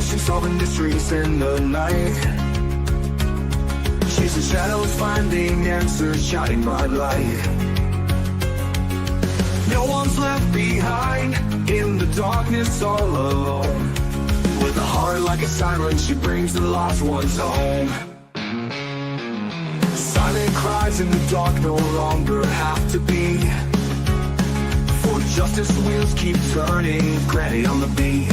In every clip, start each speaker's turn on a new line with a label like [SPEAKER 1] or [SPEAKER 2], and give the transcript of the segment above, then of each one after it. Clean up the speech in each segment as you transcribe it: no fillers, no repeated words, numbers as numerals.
[SPEAKER 1] investigation, solving mysteries in the night. Chasing shadows, finding answers, shining my light. No one's left behind, in the darkness all alone. With a heart like a siren, she brings the lost ones home. Silent cries in the dark no longer have to be, for justice wheels keep turning, granny on the beat.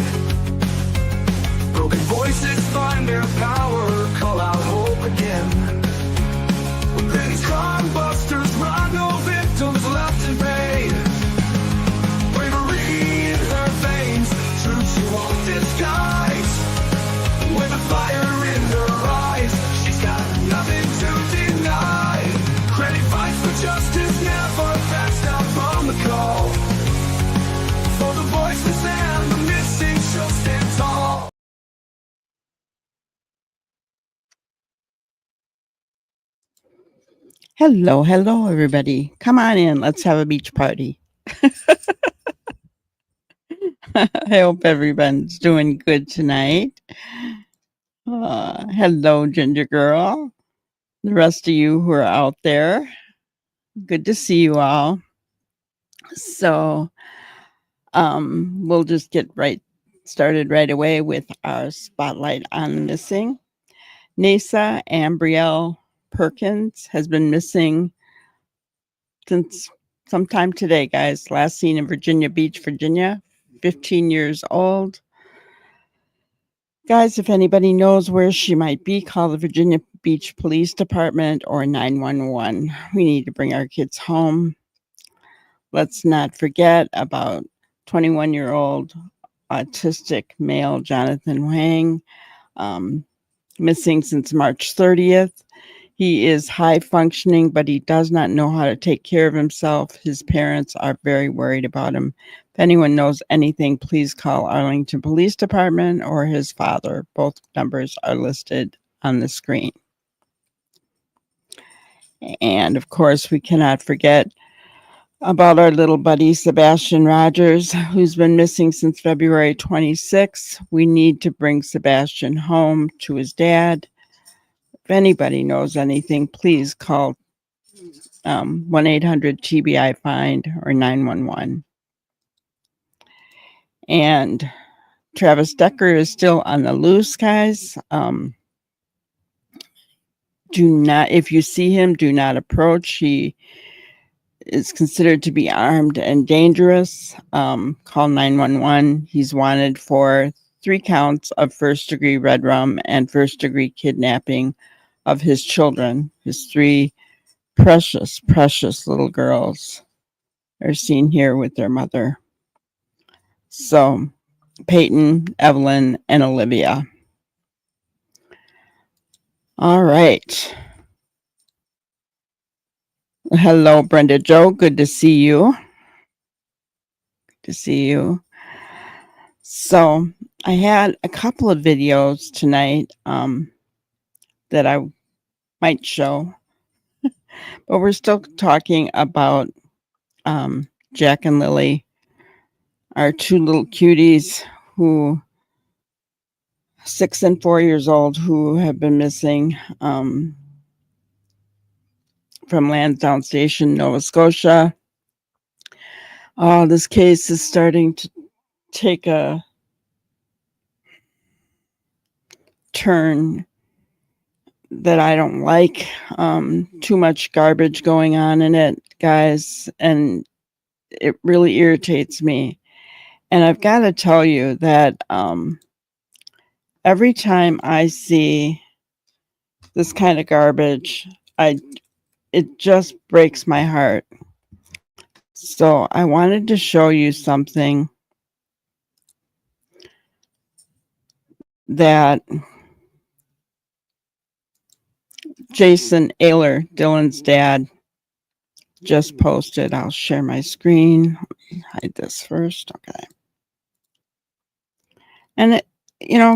[SPEAKER 1] Broken voices find their power, call out hope again. When these crime busters run, no victims left in pain. Bravery in her veins, truth she won't disguise. With a fire in her eyes, she's got nothing to deny. Granny fights for justice, never backs down from the call. For the voiceless and the missing, she'll stand tall.
[SPEAKER 2] Hello, hello, everybody. Come on in. Let's have a beach party. I hope everyone's doing good tonight. Hello, Ginger Girl. The rest of you who are out there, good to see you all. So, we'll just get started right away with our spotlight on missing. Nasa Ambrielle Perkins has been missing since sometime today, guys. Last seen in Virginia Beach, Virginia, 15 years old. Guys, if anybody knows where she might be, call the Virginia Beach Police Department or 911. We need to bring our kids home. Let's not forget about 21-year-old autistic male Jonathan Wang, missing since March 30th. He is high functioning, but he does not know how to take care of himself. His parents are very worried about him. If anyone knows anything, please call Arlington Police Department or his father. Both numbers are listed on the screen. And of course, we cannot forget about our little buddy, Sebastian Rogers, who's been missing since February 26th. We need to bring Sebastian home to his dad. If anybody knows anything, please call 1-800-TBI-FIND or 911. And Travis Decker is still on the loose, guys. If you see him, do not approach. He is considered to be armed and dangerous. Call 911. He's wanted for 3 counts of first-degree red rum and first-degree kidnapping of his children. His 3 precious, precious little girls are seen here with their mother. So, Peyton, Evelyn, and Olivia. All right. Hello, Brenda Jo. Good to see you. Good to see you. So, I had a couple of videos tonight that I might show, but we're still talking about Jack and Lily, our 2 little cuties who 6 and 4 years old, who have been missing from Lansdowne Station, Nova Scotia. This case is starting to take a turn that I don't like. Too much garbage going on in it, guys, and it really irritates me. And I've got to tell you that every time I see this kind of garbage, it just breaks my heart. So I wanted to show you something that Jason Ayler, Dylan's dad, just posted. I'll share my screen. Hide this first. Okay. And,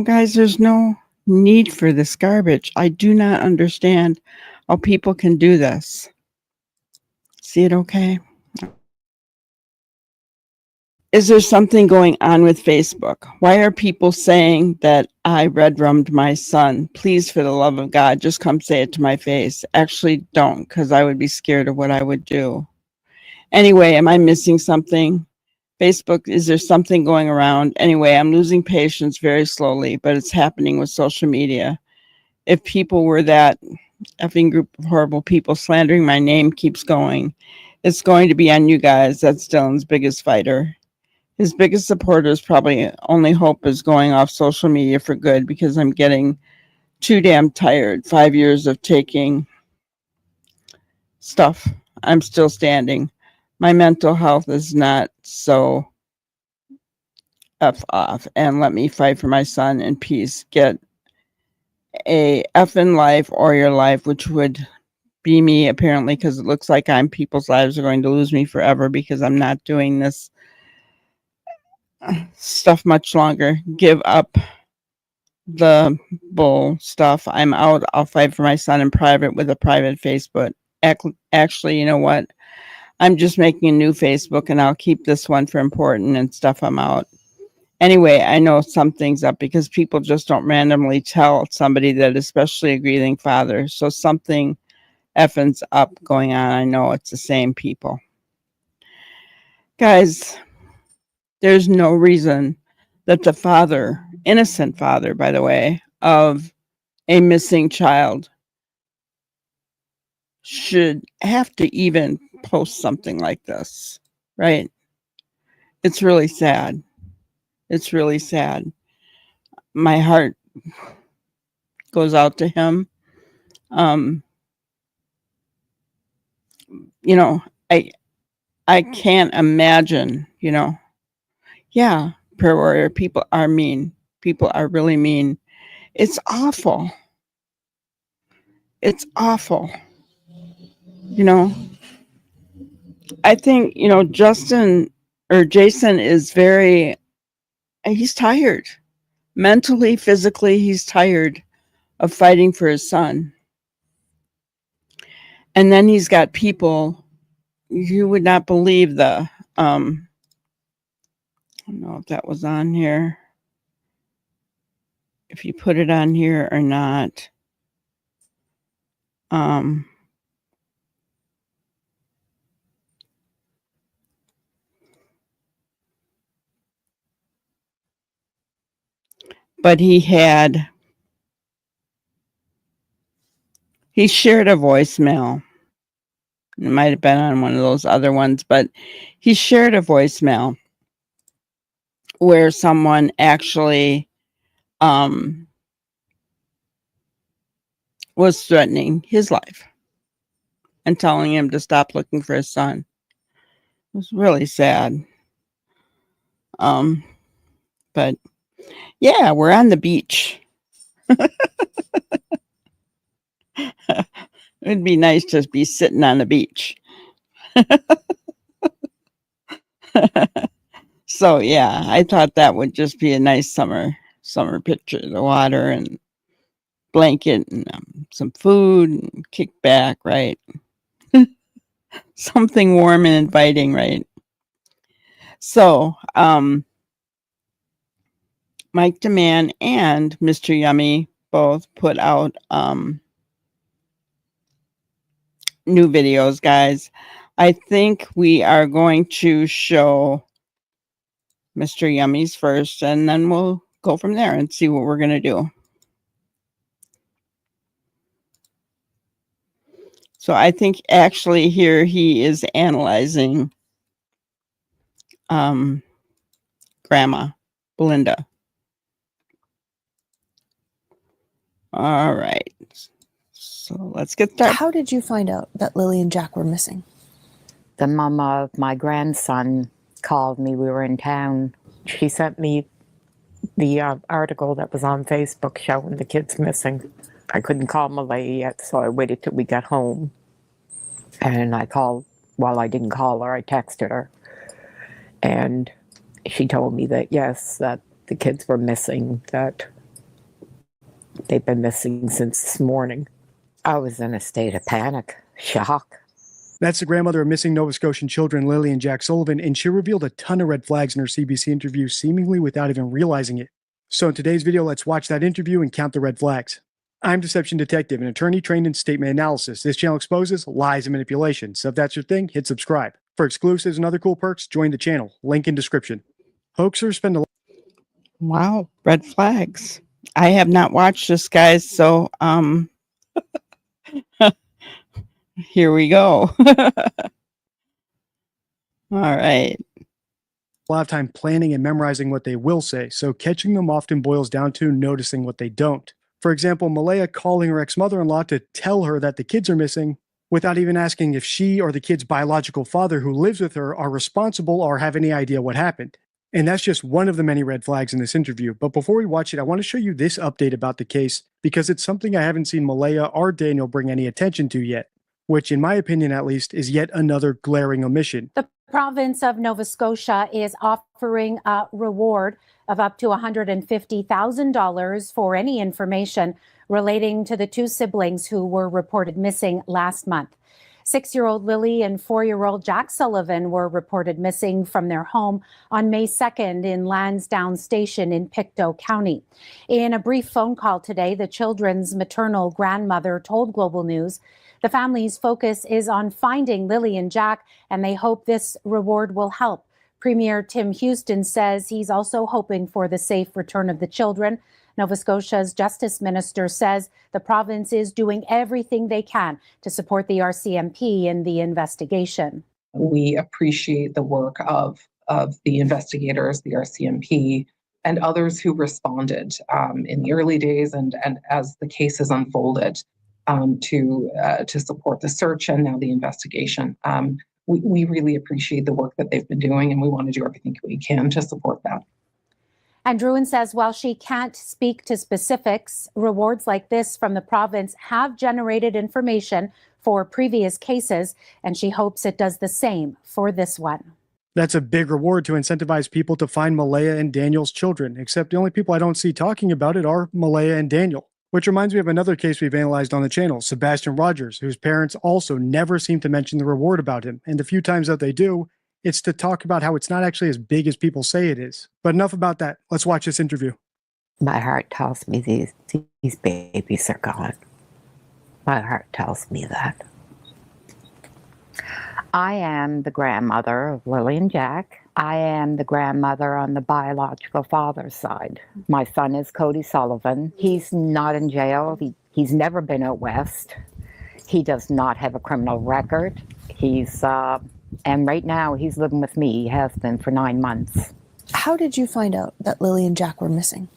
[SPEAKER 2] guys, there's no need for this garbage. I do not understand how people can do this. See it okay? Is there something going on with Facebook? Why are people saying that I red rummed my son? Please, for the love of God, just come say it to my face. Actually, don't, because I would be scared of what I would do. Anyway, am I missing something? Facebook, is there something going around? Anyway, I'm losing patience very slowly, but it's happening with social media. If people were that effing group of horrible people slandering my name keeps going, it's going to be on you guys. That's Dylan's biggest fighter. His biggest supporter is probably only hope is going off social media for good because I'm getting too damn tired. 5 years of taking stuff. I'm still standing. My mental health is not so F off and let me fight for my son in peace. Get a F in life or your life, which would be me apparently, because it looks like people's lives are going to lose me forever because I'm not doing this stuff much longer. Give up the bull stuff. I'm out. I'll fight for my son in private with a private Facebook. Actually, you know what? I'm just making a new Facebook and I'll keep this one for important and stuff. I'm out. Anyway, I know something's up because people just don't randomly tell somebody that, especially a grieving father. So something effing's up going on. I know it's the same people. Guys, there's no reason that the father, innocent father, by the way, of a missing child should have to even post something like this, right? It's really sad. It's really sad. My heart goes out to him. You know, I can't imagine, yeah, prayer warrior, people are mean. People are really mean. It's awful. It's awful. I think, Justin or Jason is he's tired. Mentally, physically, he's tired of fighting for his son. And then he's got people, you would not believe I don't know if that was on here, if you put it on here or not. But he shared a voicemail. It might have been on one of those other ones, but he shared a voicemail where someone actually was threatening his life and telling him to stop looking for his son. It was really sad. But yeah, we're on the beach. It'd be nice to be sitting on the beach. So yeah, I thought that would just be a nice summer picture. The water and blanket and some food and kick back, right? Something warm and inviting, right? So Mike Demand and Mr. Yummy both put out new videos, guys. I think we are going to show Mr. Yummy's first, and then we'll go from there and see what we're going to do. So I think actually here he is analyzing Grandma Belinda. All right. So let's get started.
[SPEAKER 3] How did you find out that Lily and Jack were missing?
[SPEAKER 4] The mom of my grandson called me. We were in town. She sent me the article that was on Facebook showing the kids missing. I couldn't call Malehya yet, so I waited till we got home. And I called, well, I didn't call her, I texted her. And she told me that, yes, that the kids were missing, that they've been missing since this morning. I was in a state of panic, shock.
[SPEAKER 5] That's the grandmother of missing Nova Scotian children Lily and Jack Sullivan, and she revealed a ton of red flags in her CBC interview, seemingly without even realizing it. So in today's video, let's watch that interview and count the red flags. I'm Deception Detective, an attorney trained in statement analysis. This channel exposes lies and manipulation, so if that's your thing, hit subscribe. For exclusives and other cool perks, join the channel. Link in description. Hoaxers spend a lot.
[SPEAKER 2] Wow, red flags. I have not watched this, guys, so here we go. All right.
[SPEAKER 5] A lot of time planning and memorizing what they will say, so catching them often boils down to noticing what they don't. For example, Malehya calling her ex-mother-in-law to tell her that the kids are missing without even asking if she or the kid's biological father who lives with her are responsible or have any idea what happened. And that's just one of the many red flags in this interview. But before we watch it, I want to show you this update about the case because it's something I haven't seen Malehya or Daniel bring any attention to yet, which in my opinion at least is yet another glaring omission.
[SPEAKER 6] The province of Nova Scotia is offering a reward of up to $150,000 for any information relating to the two siblings who were reported missing last month. 6-year-old Lily and 4-year-old Jack Sullivan were reported missing from their home on May 2nd in Lansdowne Station in Pictou County. In a brief phone call today, the children's maternal grandmother told Global News the family's focus is on finding Lily and Jack, and they hope this reward will help. Premier Tim Houston says he's also hoping for the safe return of the children. Nova Scotia's Justice Minister says the province is doing everything they can to support the RCMP in the investigation.
[SPEAKER 7] We appreciate the work of the investigators, the RCMP, and others who responded in the early days and as the case has unfolded to support the search and now the investigation. We really appreciate the work that they've been doing, and we want to do everything we can to support that.
[SPEAKER 6] And Druin says while she can't speak to specifics, rewards like this from the province have generated information for previous cases, and she hopes it does the same for this one.
[SPEAKER 5] That's a big reward to incentivize people to find Malehya and Daniel's children, except the only people I don't see talking about it are Malehya and Daniel. Which reminds me of another case we've analyzed on the channel, Sebastian Rogers, whose parents also never seem to mention the reward about him. And the few times that they do, it's to talk about how it's not actually as big as people say it is. But enough about that. Let's watch this interview.
[SPEAKER 4] My heart tells me these babies are gone. My heart tells me that. I am the grandmother of Lily and Jack. I am the grandmother on the biological father's side. My son is Cody Sullivan. He's not in jail. He's never been out west. He does not have a criminal record. And right now he's living with me. He has been for 9 months.
[SPEAKER 3] How did you find out that Lily and Jack were missing?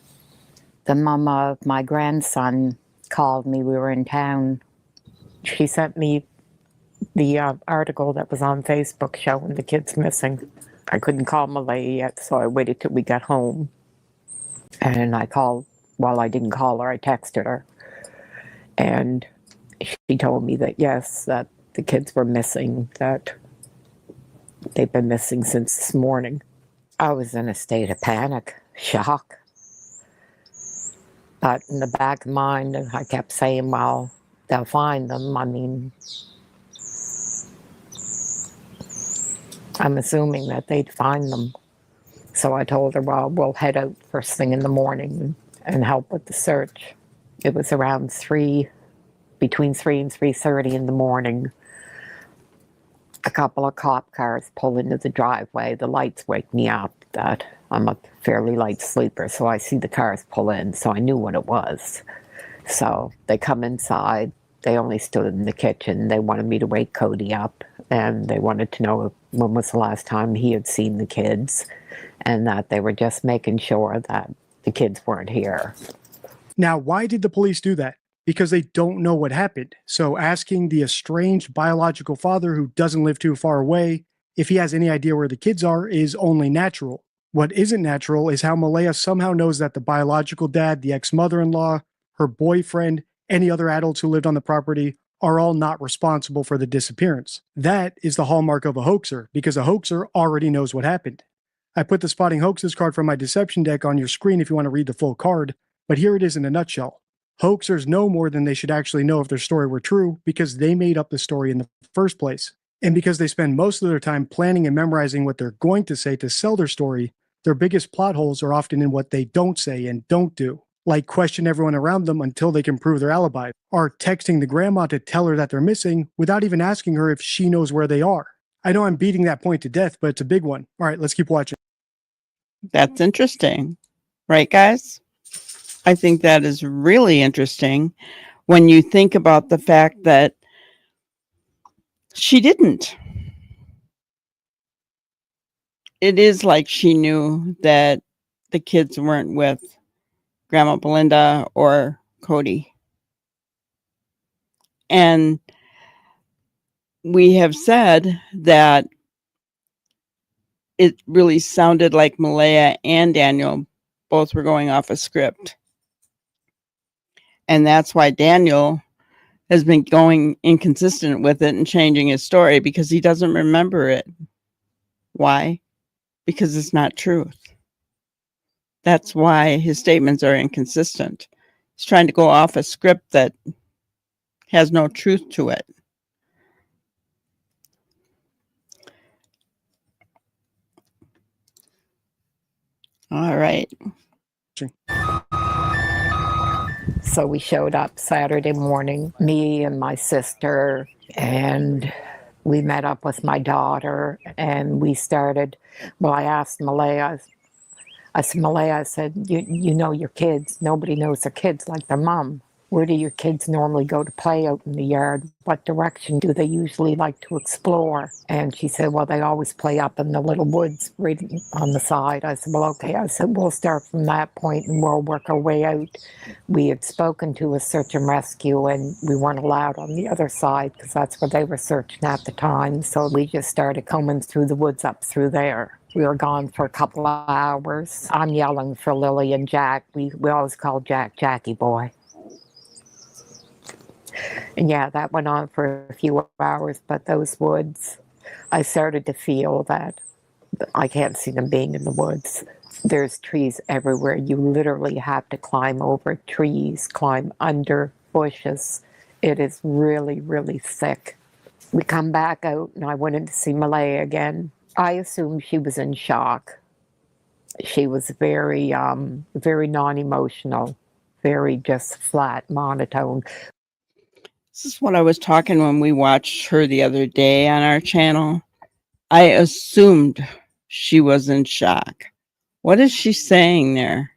[SPEAKER 4] The mom of my grandson called me. We were in town. She sent me the article that was on Facebook showing the kids missing. I couldn't call Malehya yet, so I waited till we got home. And I called, well, I didn't call her, I texted her. And she told me that, yes, that the kids were missing, that they've been missing since this morning. I was in a state of panic, shock. But in the back of my mind, I kept saying, well, they'll find them. I mean, I'm assuming that they'd find them. So I told her, well, we'll head out first thing in the morning and help with the search. It was around between 3 and 3:30 in the morning. A couple of cop cars pull into the driveway. The lights wake me up that I'm a fairly light sleeper, so I see the cars pull in, so I knew what it was. So they come inside. They only stood in the kitchen. They wanted me to wake Cody up, and they wanted to know when was the last time he had seen the kids, and that they were just making sure that the kids weren't here.
[SPEAKER 5] Now, why did the police do that? Because they don't know what happened. So asking the estranged biological father who doesn't live too far away if he has any idea where the kids are is only natural. What isn't natural is how Malehya somehow knows that the biological dad, the ex-mother-in-law, her boyfriend, any other adults who lived on the property are all not responsible for the disappearance. That is the hallmark of a hoaxer, because a hoaxer already knows what happened. I put the Spotting Hoaxes card from my deception deck on your screen if you want to read the full card, but here it is in a nutshell. Hoaxers know more than they should actually know if their story were true, because they made up the story in the first place. And because they spend most of their time planning and memorizing what they're going to say to sell their story, their biggest plot holes are often in what they don't say and don't do, like question everyone around them until they can prove their alibi, or texting the grandma to tell her that they're missing without even asking her if she knows where they are. I know I'm beating that point to death, but it's a big one. All right, let's keep watching.
[SPEAKER 2] That's interesting. Right, guys? I think that is really interesting when you think about the fact that she didn't. It is like she knew that the kids weren't with Grandma Belinda or Cody. And we have said that it really sounded like Malehya and Daniel both were going off a script. And that's why Daniel has been going inconsistent with it and changing his story because he doesn't remember it. Why? Because it's not truth. That's why his statements are inconsistent. He's trying to go off a script that has no truth to it. All right.
[SPEAKER 4] So we showed up Saturday morning, me and my sister, and we met up with my daughter, and we started. Well, I asked Malehya, I said, Malehya, I said, you know your kids. Nobody knows their kids like their mom. Where do your kids normally go to play out in the yard? What direction do they usually like to explore? And she said, well, they always play up in the little woods right on the side. I said, well, okay. I said, we'll start from that point and we'll work our way out. We had spoken to a search and rescue and we weren't allowed on the other side because that's where they were searching at the time. So we just started combing through the woods up through there. We were gone for a couple of hours. I'm yelling for Lily and Jack. We always call Jack Jackie boy. And yeah, that went on for a few hours, but those woods, I started to feel that I can't see them being in the woods. There's trees everywhere. You literally have to climb over trees, climb under bushes. It is really, really thick. We come back out and I went in to see Malehya again. I assumed she was in shock. She was very, very non-emotional, very just flat, monotone.
[SPEAKER 2] This is what I was talking when we watched her the other day on our channel. I assumed she was in shock. What is she saying there?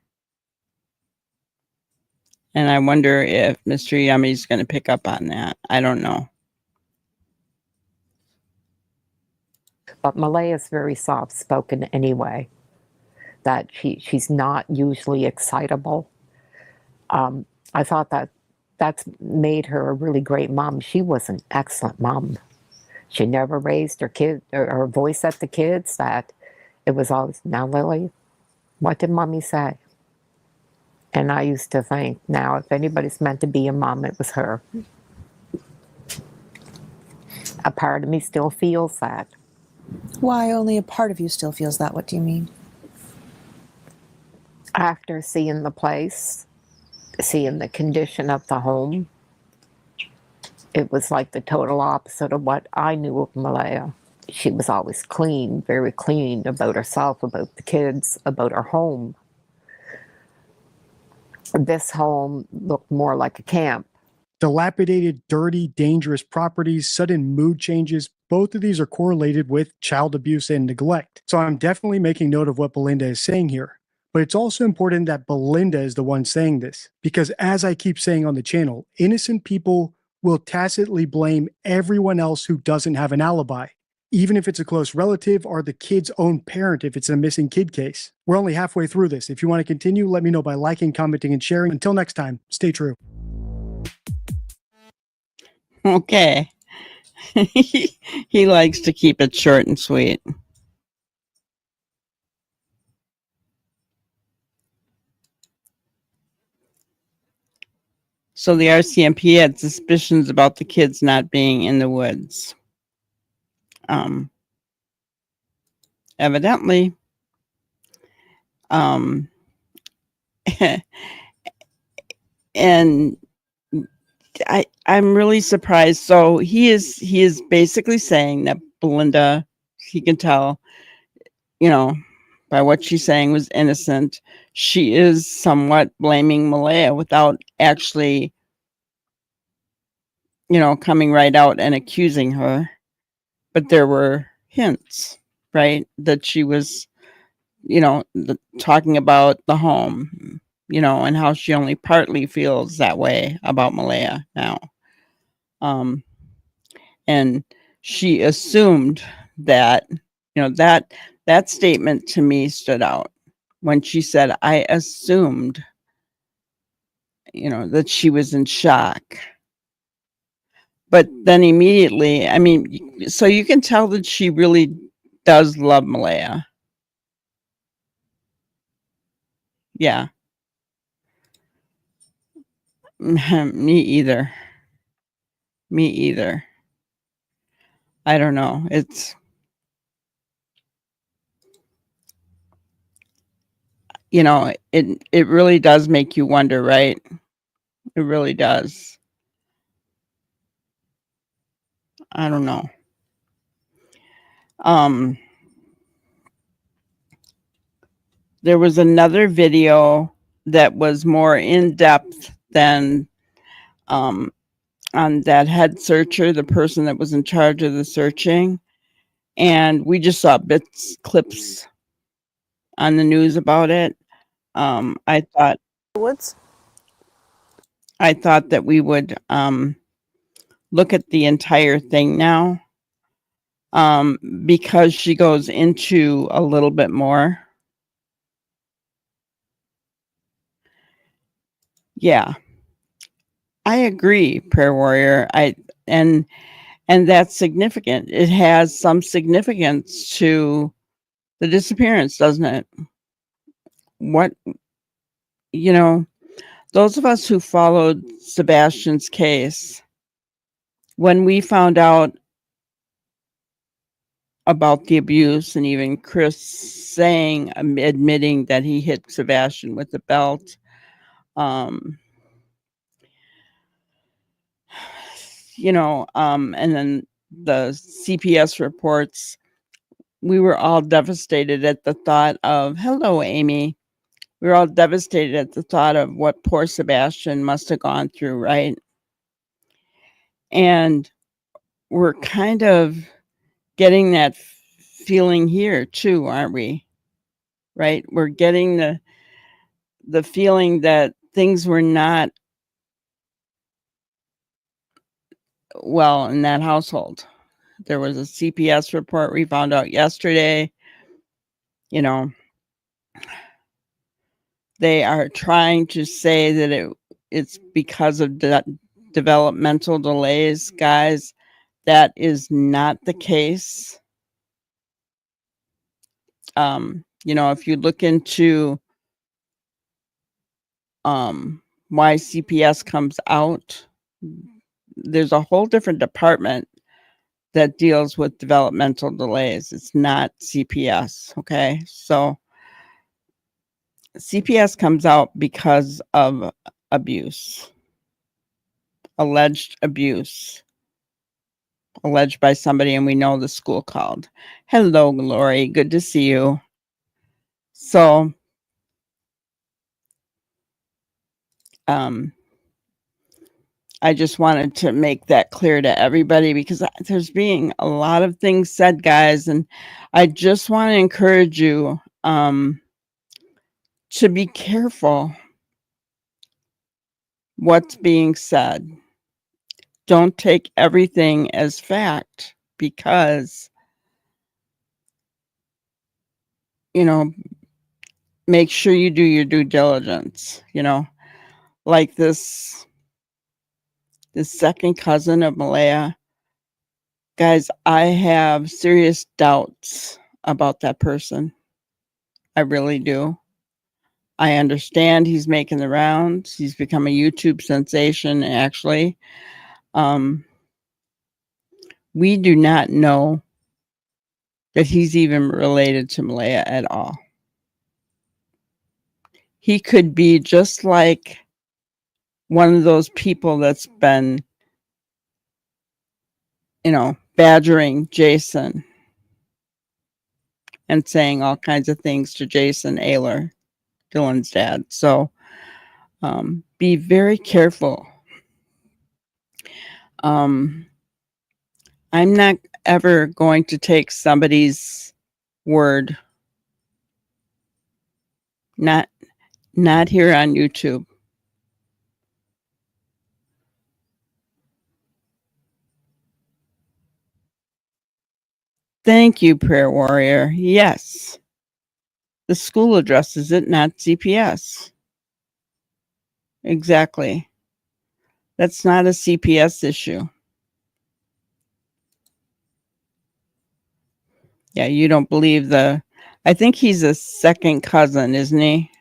[SPEAKER 2] And I wonder if Mr. Yummy's going to pick up on that. I don't know.
[SPEAKER 4] But Malehya is very soft-spoken anyway. That she's not usually excitable. I thought that's made her a really great mom. She was an excellent mom. She never raised her kid or her voice at the kids. That it was always, now Lily, what did mommy say? And I used to think, now if anybody's meant to be a mom, it was her. A part of me still feels that.
[SPEAKER 3] Why only a part of you still feels that? What do you mean?
[SPEAKER 4] After seeing the place, seeing the condition of the home, it was like the total opposite of what I knew of Malehya. She was always clean, very clean about herself, about the kids, about her home. This home looked more like a camp.
[SPEAKER 5] Dilapidated, dirty, dangerous properties, sudden mood changes, both of these are correlated with child abuse and neglect. So I'm definitely making note of what Belinda is saying here. But it's also important that Belinda is the one saying this, because as I keep saying on the channel, innocent people will tacitly blame everyone else who doesn't have an alibi, even if it's a close relative or the kid's own parent if it's a missing kid case. We're only halfway through this. If you want to continue, let me know by liking, commenting, and sharing. Until next time, stay true.
[SPEAKER 2] Okay. He likes to keep it short and sweet. So the RCMP had suspicions about the kids not being in the woods. Evidently. And I'm really surprised. So he is basically saying that Belinda, he can tell, you know, by what she's saying, was innocent. She is somewhat blaming Malehya without actually, coming right out and accusing her. But there were hints, right, that she was, talking about the home, and how she only partly feels that way about Malehya now. And she assumed that, that statement to me stood out when she said, I assumed, that she was in shock. But then immediately, I mean, so you can tell that she really does love Malehya. Yeah. Me either. Me either. I don't know. It really does make you wonder, right? It really does. I don't know. There was another video that was more in depth than on that head searcher, the person that was in charge of the searching. And we just saw clips on the news about it. I thought
[SPEAKER 3] Woods?
[SPEAKER 2] that we would look at the entire thing now, because she goes into a little bit more. Yeah, I agree, prayer warrior. And that's significant. It has some significance to the disappearance, doesn't it? What, those of us who followed Sebastian's case, when we found out about the abuse, and even Chris admitting that he hit Sebastian with the belt, and then the CPS reports, we were all devastated at the thought of, hello, Amy. We were all devastated at the thought of what poor Sebastian must have gone through, right? And we're kind of getting that feeling here too, aren't we? Right? We're getting the feeling that things were not well in that household. There was a CPS report we found out yesterday. They are trying to say that it's because of developmental delays, guys. That is not the case. If you look into why CPS comes out, there's a whole different department that deals with developmental delays. It's not CPS. Okay. So CPS comes out because of abuse, alleged abuse, alleged by somebody, and we know the school called. Hello, Lori. Good to see you. So, I just wanted to make that clear to everybody, because there's being a lot of things said, guys, and I just want to encourage you to be careful what's being said. Don't take everything as fact, because make sure you do your due diligence. Like this second cousin of Malehya, guys, I have serious doubts about that person. I really do. I understand he's making the rounds. He's become a YouTube sensation, actually. We do not know that he's even related to Malehya at all. He could be just like one of those people that's been, badgering Jason and saying all kinds of things to Jason Ayler, Dylan's dad. So be very careful. I'm not ever going to take somebody's word. Not here on YouTube. Thank you, Prayer Warrior. Yes. The school addresses it, not CPS. Exactly. That's not a CPS issue. Yeah, you don't believe I think he's a second cousin, isn't he?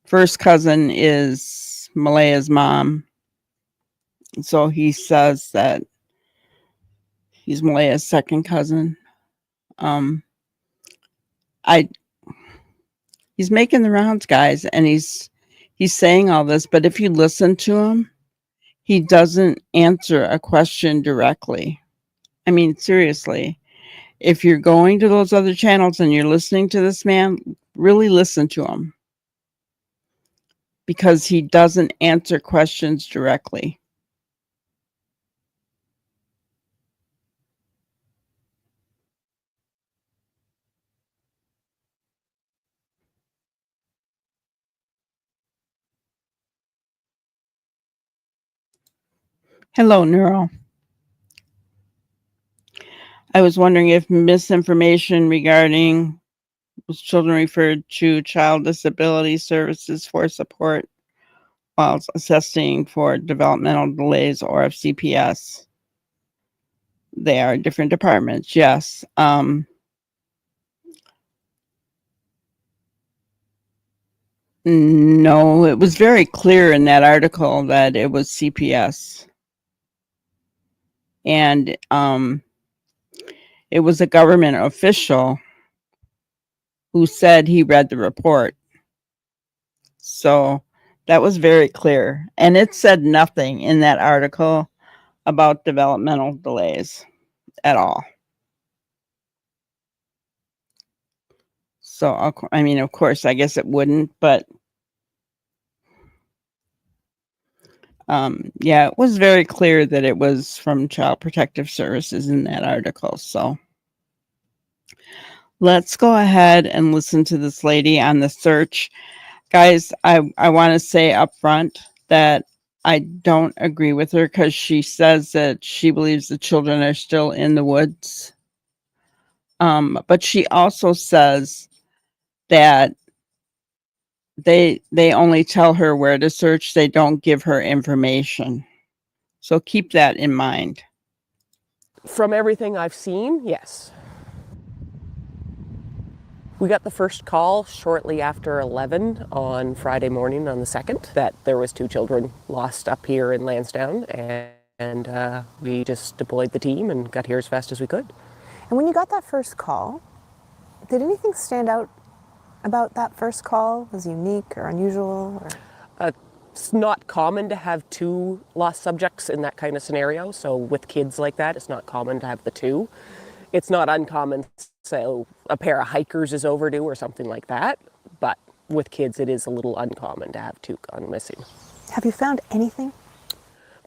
[SPEAKER 2] First cousin is Malehya's mom. So he says that he's Malehya's second cousin. He's making the rounds, guys, and he's saying all this, but if you listen to him, he doesn't answer a question directly. I mean, seriously, if you're going to those other channels and you're listening to this man, really listen to him, because he doesn't answer questions directly. Hello, Neuro. I was wondering if misinformation regarding was children referred to Child Disability Services for support while assessing for developmental delays or if CPS. They are different departments, yes. No, it was very clear in that article that it was CPS. And it was a government official who said he read the report. So that was very clear. And it said nothing in that article about developmental delays at all. So, I mean, of course, I guess it wouldn't, but yeah, it was very clear that it was from Child Protective Services in that article. So let's go ahead and listen to this lady on the search. Guys, I want to say up front that I don't agree with her, because she says that she believes the children are still in the woods. But she also says that they only tell her where to search. They don't give her information. So keep that in mind.
[SPEAKER 8] From everything I've seen, yes. We got the first call shortly after 11 on Friday morning on the 2nd that there was 2 children lost up here in Lansdowne, and we just deployed the team and got here as fast as we could.
[SPEAKER 3] And when you got that first call, did anything stand out about that first call? Was unique or unusual? Or?
[SPEAKER 8] It's not common to have 2 lost subjects in that kind of scenario. So with kids like that, it's not common to have the 2. It's not uncommon, so a pair of hikers is overdue or something like that. But with kids, it is a little uncommon to have 2 gone missing.
[SPEAKER 3] Have you found anything?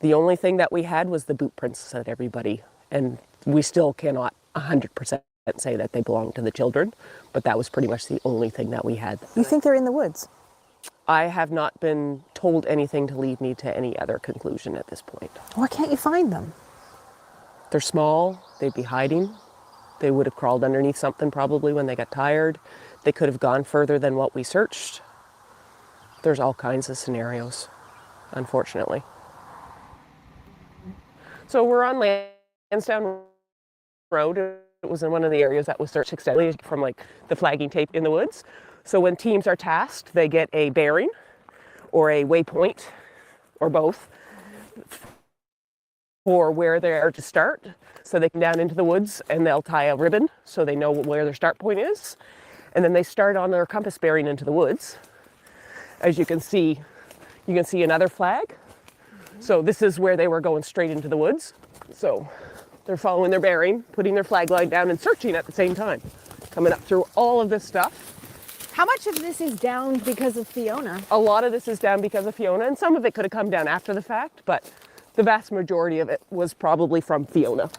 [SPEAKER 8] The only thing that we had was the boot prints that everybody, and we still cannot 100% say that they belong to the children, but that was pretty much the only thing that we had.
[SPEAKER 3] You think they're in the woods?
[SPEAKER 8] I have not been told anything to lead me to any other conclusion at this point.
[SPEAKER 3] Why can't you find them?
[SPEAKER 8] They're small, they'd be hiding. They would have crawled underneath something probably when they got tired. They could have gone further than what we searched. There's all kinds of scenarios, unfortunately. So we're on Lansdowne Road. It was in one of the areas that was searched extensively from like the flagging tape in the woods. So when teams are tasked, they get a bearing or a waypoint or both for where they are to start. So they can down into the woods and they'll tie a ribbon so they know where their start point is. And then they start on their compass bearing into the woods As you can see another flag. So this is where they were going straight into the woods. So they're following their bearing, putting their flag line down and searching at the same time, coming up through all of this stuff.
[SPEAKER 3] How much of this is down because of Fiona?
[SPEAKER 8] A lot of this is down because of Fiona, and some of it could have come down after the fact, but the vast majority of it was probably from Fiona.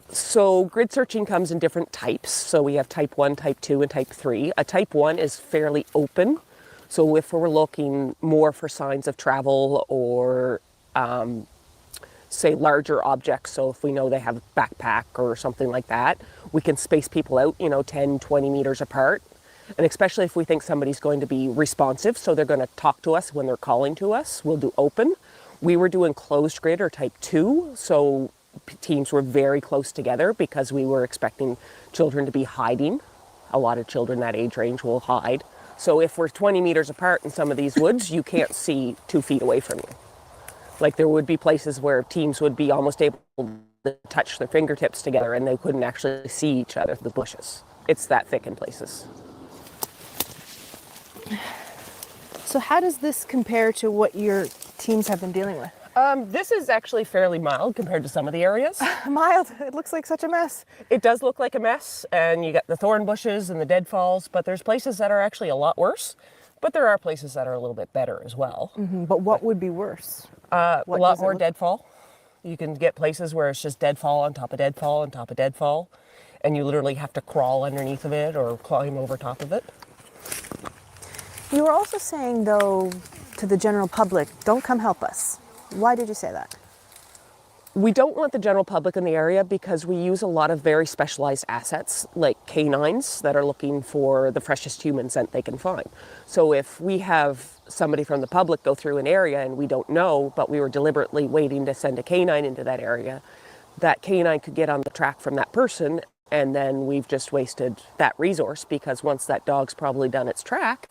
[SPEAKER 8] So grid searching comes in different types. So we have type 1, type 2, and type 3. A type 1 is fairly open. So if we're looking more for signs of travel or say larger objects, so if we know they have a backpack or something like that, we can space people out, 10, 20 meters apart. And especially if we think somebody's going to be responsive, so they're going to talk to us when they're calling to us, we'll do open. We were doing closed grid or type 2, so teams were very close together because we were expecting children to be hiding. A lot of children that age range will hide. So if we're 20 meters apart in some of these woods, you can't see 2 feet away from you. Like there would be places where teams would be almost able to touch their fingertips together and they couldn't actually see each other, the bushes. It's that thick in places.
[SPEAKER 3] So how does this compare to what your teams have been dealing with?
[SPEAKER 8] This is actually fairly mild compared to some of the areas.
[SPEAKER 3] Mild? It looks like such a mess.
[SPEAKER 8] It does look like a mess, and you got the thorn bushes and the deadfalls, but there's places that are actually a lot worse. But there are places that are a little bit better as well.
[SPEAKER 3] Mm-hmm. But what would be worse?
[SPEAKER 8] A lot more deadfall. You can get places where it's just deadfall on top of deadfall on top of deadfall, and you literally have to crawl underneath of it or climb over top of it.
[SPEAKER 3] You were also saying, though, to the general public, don't come help us. Why did you say that?
[SPEAKER 8] We don't want the general public in the area because we use a lot of very specialized assets like canines that are looking for the freshest human scent they can find. So if we have somebody from the public go through an area and we don't know, but we were deliberately waiting to send a canine into that area, that canine could get on the track from that person, and then we've just wasted that resource because once that dog's probably done its track,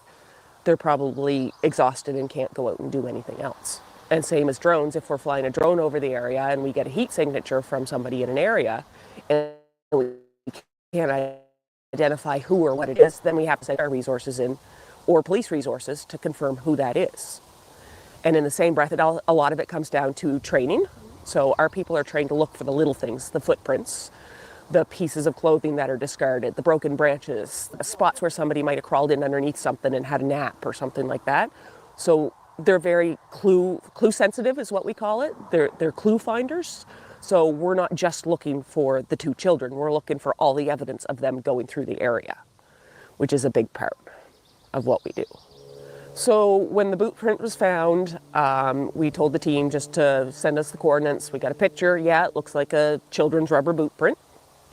[SPEAKER 8] they're probably exhausted and can't go out and do anything else. And same as drones, if we're flying a drone over the area and we get a heat signature from somebody in an area and we can't identify who or what it is, then we have to send our resources in or police resources to confirm who that is. And in the same breath, a lot of it comes down to training. So our people are trained to look for the little things, the footprints, the pieces of clothing that are discarded, the broken branches, the spots where somebody might have crawled in underneath something and had a nap or something like that. So they're very clue sensitive is what we call it. They're clue finders. So we're not just looking for the 2 children. We're looking for all the evidence of them going through the area, which is a big part of what we do. So when the boot print was found, we told the team just to send us the coordinates. We got a picture. Yeah, it looks like a children's rubber boot print,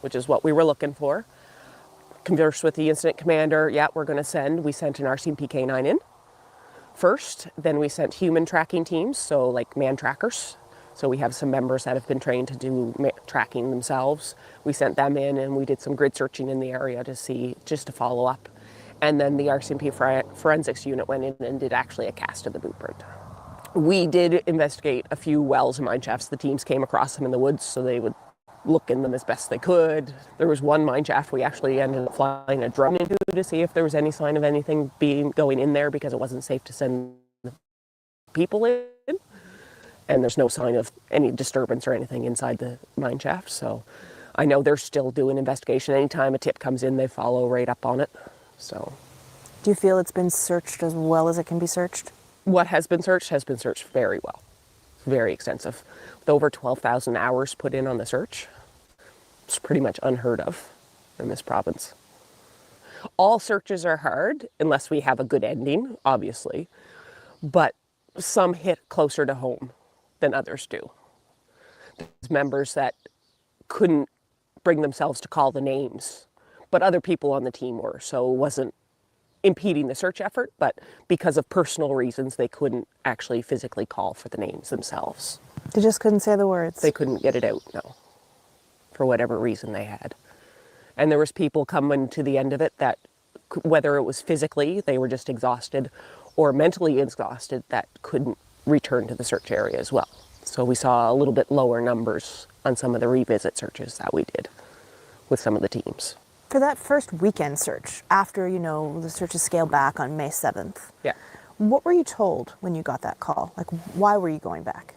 [SPEAKER 8] which is what we were looking for. Conversed with the incident commander. Yeah, we're going to send. We sent an RCMP canine in first. Then we sent human tracking teams, so like man trackers. So we have some members that have been trained to do tracking themselves. We sent them in and we did some grid searching in the area to see, just to follow up. And then the RCMP forensics unit went in and did actually a cast of the boot print. We did investigate a few wells and mine shafts. The teams came across them in the woods, so they would look in them as best they could. There was one mine shaft we actually ended up flying a drone into to see if there was any sign of anything going in there because it wasn't safe to send people in. And there's no sign of any disturbance or anything inside the mine shaft. So I know they're still doing investigation. Anytime a tip comes in, they follow right up on it. So,
[SPEAKER 3] do you feel it's been searched as well as it can be searched?
[SPEAKER 8] What has been searched very well. Very extensive. With over 12,000 hours put in on the search. It's pretty much unheard of in this province. All searches are hard unless we have a good ending, obviously. But some hit closer to home than others do. There's members that couldn't bring themselves to call the names, but other people on the team were, so it wasn't impeding the search effort, but because of personal reasons, they couldn't actually physically call for the names themselves.
[SPEAKER 3] They just couldn't say the words?
[SPEAKER 8] They couldn't get it out, no, for whatever reason they had. And there was people coming to the end of it that, whether it was physically, they were just exhausted, or mentally exhausted, that couldn't return to the search area as well. So we saw a little bit lower numbers on some of the revisit searches that we did with some of the teams.
[SPEAKER 3] For that first weekend search, after, the search is scaled back on May 7th,
[SPEAKER 8] Yeah.
[SPEAKER 3] what were you told when you got that call? Like, why were you going back?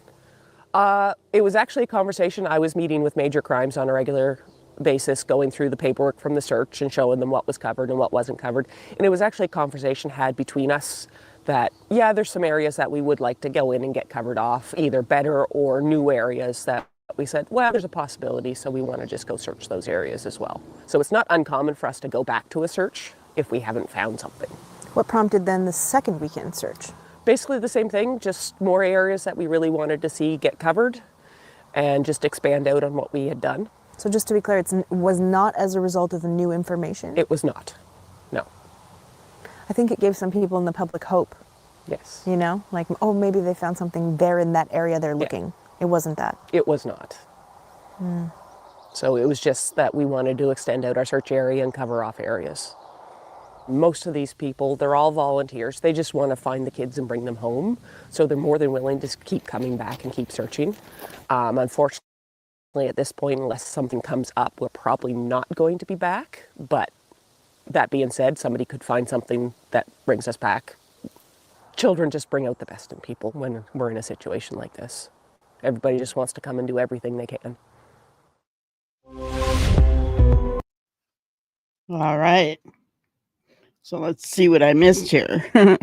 [SPEAKER 8] It was actually a conversation. I was meeting with Major Crimes on a regular basis, going through the paperwork from the search and showing them what was covered and what wasn't covered. And it was actually a conversation had between us that, yeah, there's some areas that we would like to go in and get covered off, either better or new areas that we said, well, there's a possibility, so we want to just go search those areas as well. So it's not uncommon for us to go back to a search if we haven't found something.
[SPEAKER 3] What prompted then the second weekend search?
[SPEAKER 8] Basically the same thing, just more areas that we really wanted to see get covered and just expand out on what we had done.
[SPEAKER 3] So just to be clear, it was not as a result of the new information?
[SPEAKER 8] It was not, no.
[SPEAKER 3] I think it gave some people in the public hope.
[SPEAKER 8] Yes.
[SPEAKER 3] Like, oh, maybe they found something there in that area they're looking. It wasn't that.
[SPEAKER 8] It was not. So it was just that we wanted to extend out our search area and cover off areas. Most of these people, they're all volunteers. They just want to find the kids and bring them home. So they're more than willing to keep coming back and keep searching. Unfortunately, at this point, unless something comes up, we're probably not going to be back. But that being said, somebody could find something that brings us back. Children just bring out the best in people when we're in a situation like this. Everybody just wants to come and do everything they can.
[SPEAKER 2] All right. So let's see what I missed here.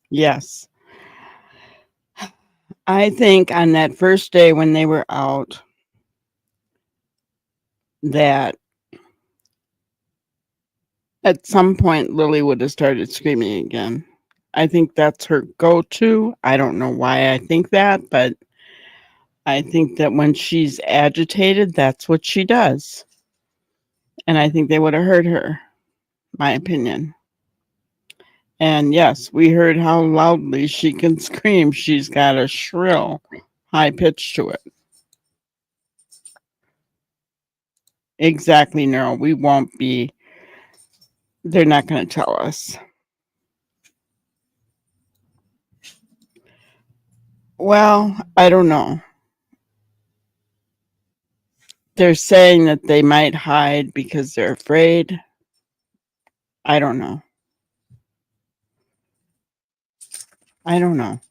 [SPEAKER 2] Yes. I think on that first day when they were out, that at some point Lily would have started screaming again. I think that's her go-to. I don't know why I think that, but I think that when she's agitated, that's what she does. And I think they would have heard her, my opinion. And yes, we heard how loudly she can scream. She's got a shrill, high pitch to it. Exactly, no, we won't be. They're not going to tell us. Well, I don't know. They're saying that they might hide because they're afraid. I don't know. I don't know.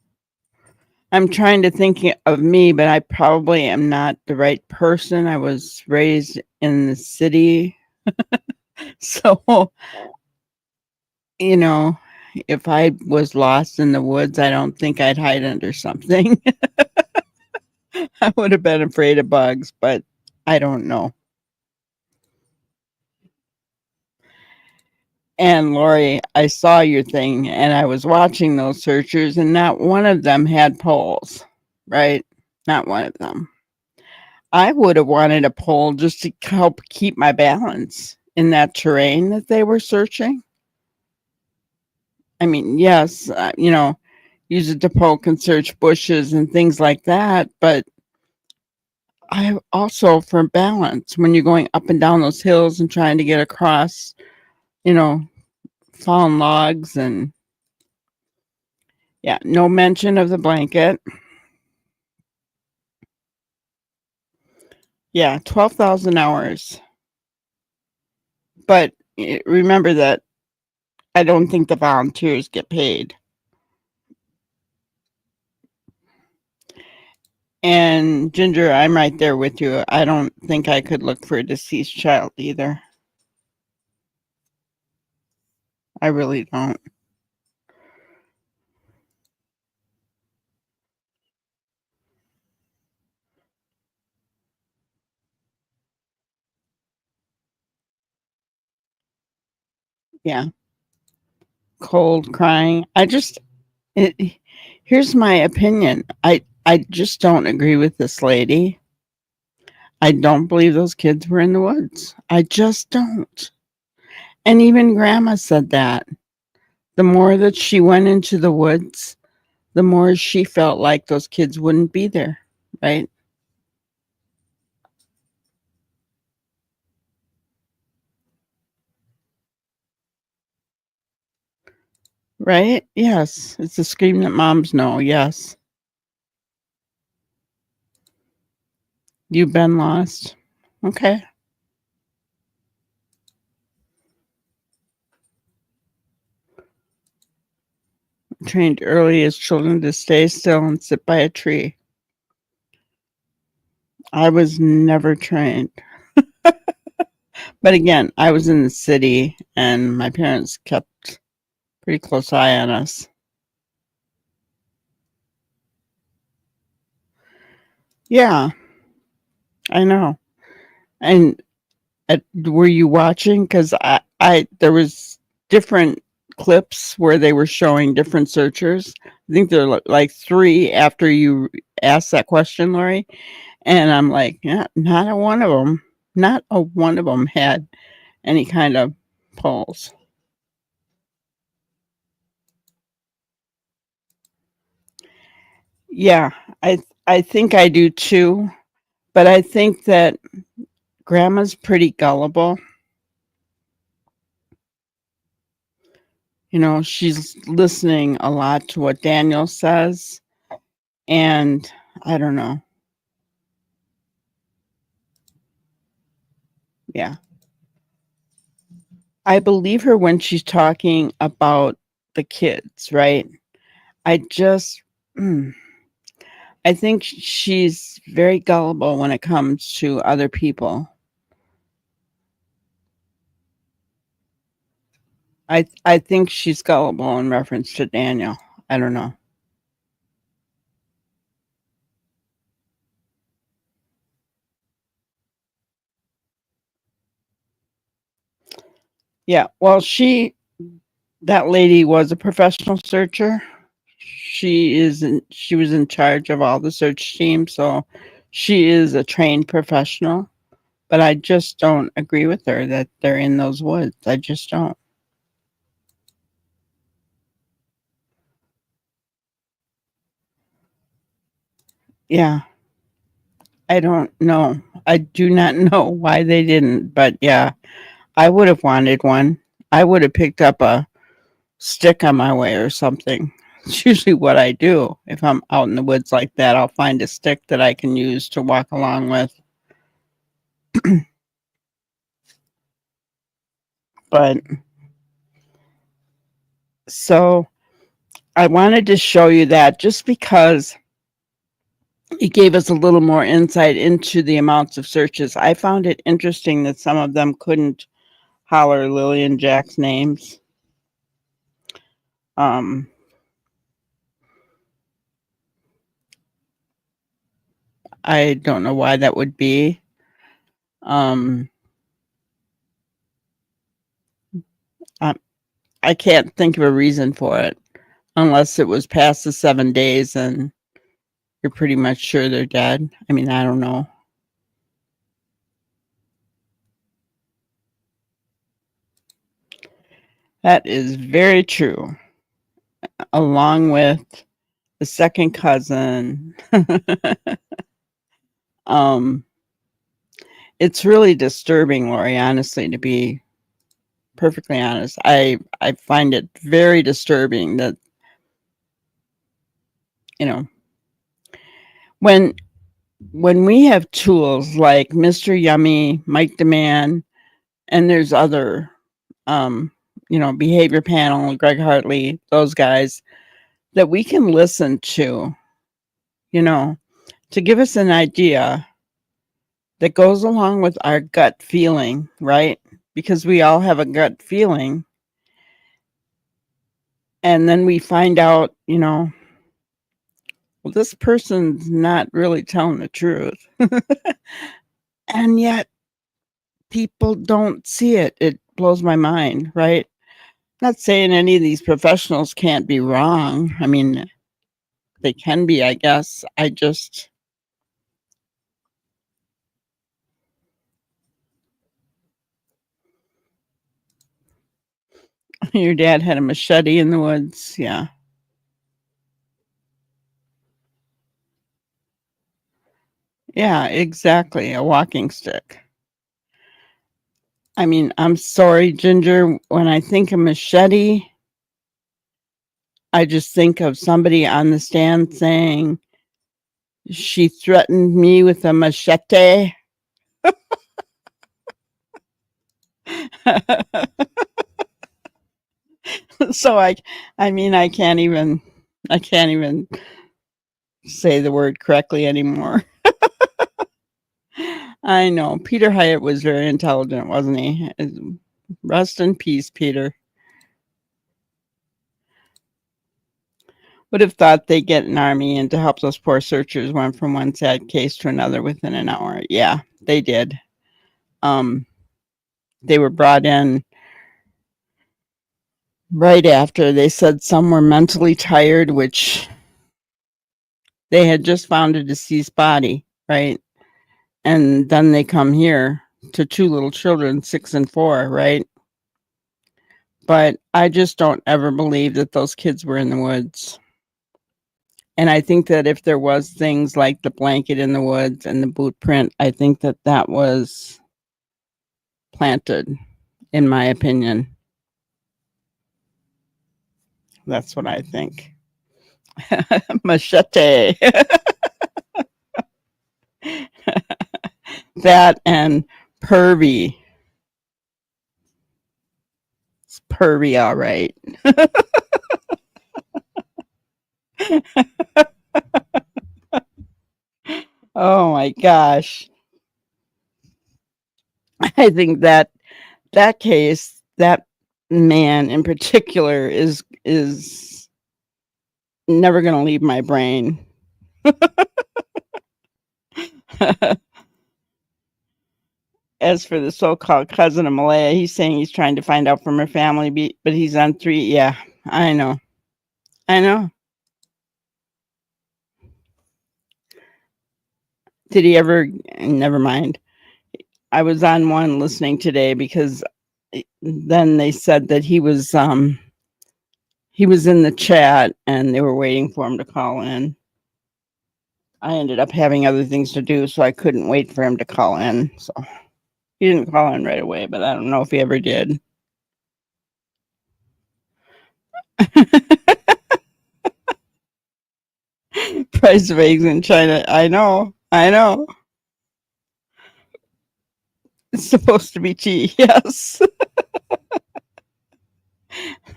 [SPEAKER 2] I'm trying to think of me, but I probably am not the right person. I was raised in the city. So, if I was lost in the woods, I don't think I'd hide under something. I would have been afraid of bugs, but I don't know. And Lori, I saw your thing and I was watching those searchers and not one of them had poles, right? Not one of them. I would have wanted a pole just to help keep my balance in that terrain that they were searching. I mean, yes, use it to poke and search bushes and things like that, but I also for balance when you're going up and down those hills and trying to get across, fallen logs and no mention of the blanket. 12,000 hours. But remember that I don't think the volunteers get paid. And Ginger, I'm right there with you. I don't think I could look for a deceased child either. I really don't. Yeah. Cold, crying. Here's my opinion. I just don't agree with this lady. I don't believe those kids were in the woods. I just don't. And even Grandma said that. The more that she went into the woods, the more she felt like those kids wouldn't be there, right? Right? Yes. It's a scream that moms know. Yes. You've been lost. Okay. Trained early as children to stay still and sit by a tree. I was never trained. But again, I was in the city and my parents kept pretty close eye on us. Yeah, I know. And were you watching? Because there was different clips where they were showing different searchers. I think there are like 3 after you asked that question, Lori. And I'm like, yeah, not a one of them had any kind of polls. Yeah, I think I do too. But I think that grandma's pretty gullible. You know, she's listening a lot to what Daniel says. And I don't know. Yeah. I believe her when she's talking about the kids, right? I just, I think she's very gullible when it comes to other people. I think she's gullible in reference to Daniel. I don't know. Yeah, well, that lady was a professional searcher. She was in charge of all the search teams, so she is a trained professional. But I just don't agree with her that they're in those woods. I just don't. Yeah, I don't know. I do not know why they didn't, but yeah, I would have wanted one. I would have picked up a stick on my way or something. It's usually what I do. If I'm out in the woods like that, I'll find a stick that I can use to walk along with. But so I wanted to show you that just because it gave us a little more insight into the amounts of searches. I found it interesting that some of them couldn't holler Lily and Jack's names. Um, I don't know why that would be. Um, I can't think of a reason for it unless it was past the 7 days and you're pretty much sure they're dead. I mean, I don't know. That is very true. Along with the second cousin. um, it's really disturbing, Lori, honestly, to be perfectly honest. I find it very disturbing that, you know, when we have tools like Mr. Yummy, Mike Demand, and there's other behavior panel, Greg Hartley, those guys that we can listen to, to give us an idea that goes along with our gut feeling, right? Because we all have a gut feeling. And then we find out, well, this person's not really telling the truth. And yet people don't see it. It blows my mind, right? Not saying any of these professionals can't be wrong. I mean, they can be, I guess. Your dad had a machete in the woods. Yeah. Yeah, exactly. A walking stick. I mean, I'm sorry, Ginger. When I think of machete, I just think of somebody on the stand saying, she threatened me with a machete. So I mean, I can't even say the word correctly anymore. I know. Peter Hyatt was very intelligent, wasn't he? Rest in peace, Peter. Would have thought they'd get an army in to help those poor searchers went from one sad case to another within an hour. Yeah, they did. They were brought in right after. They said some were mentally tired, which they had just found a deceased body, right? And then they come here to two little children, 6 and 4, right? But I just don't ever believe that those kids were in the woods. And I think that if there was things like the blanket in the woods and the boot print, I think that that was planted, in my opinion. That's what I think. Machete. That and pervy. It's pervy, all right. Oh my gosh. I think that case, that man in particular is never going to leave my brain. As for the so-called cousin of Malehya, he's saying he's trying to find out from her family, but he's on 3. Yeah, I know. Did he ever? Never mind. I was on one listening today because then they said that he was in the chat and they were waiting for him to call in. I ended up having other things to do, so I couldn't wait for him to call in. So he didn't call in right away, but I don't know if he ever did. Price of eggs in China. I know. It's supposed to be tea, yes.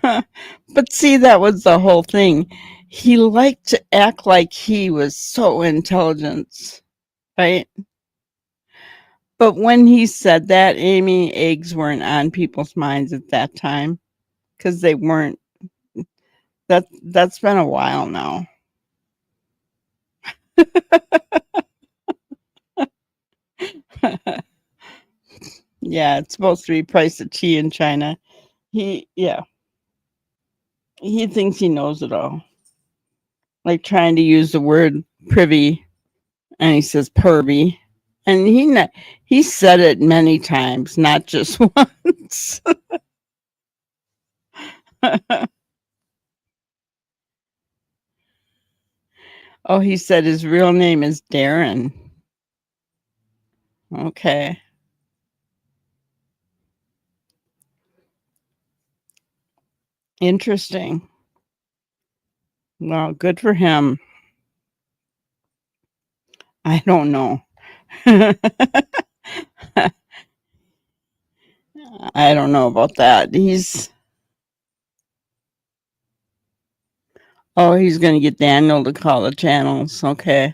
[SPEAKER 2] But see, that was the whole thing. He liked to act like he was so intelligent, right? But when he said that, Amy, eggs weren't on people's minds at that time because they weren't. That's been a while now. Yeah, it's supposed to be price of tea in China. He thinks he knows it all. Like trying to use the word privy, and he says pervy, and he said it many times, not just once. Oh, he said his real name is Darren. Okay. Interesting. Well, good for him. I don't know. I don't know about that. He's going to get Daniel to call the channels. Okay.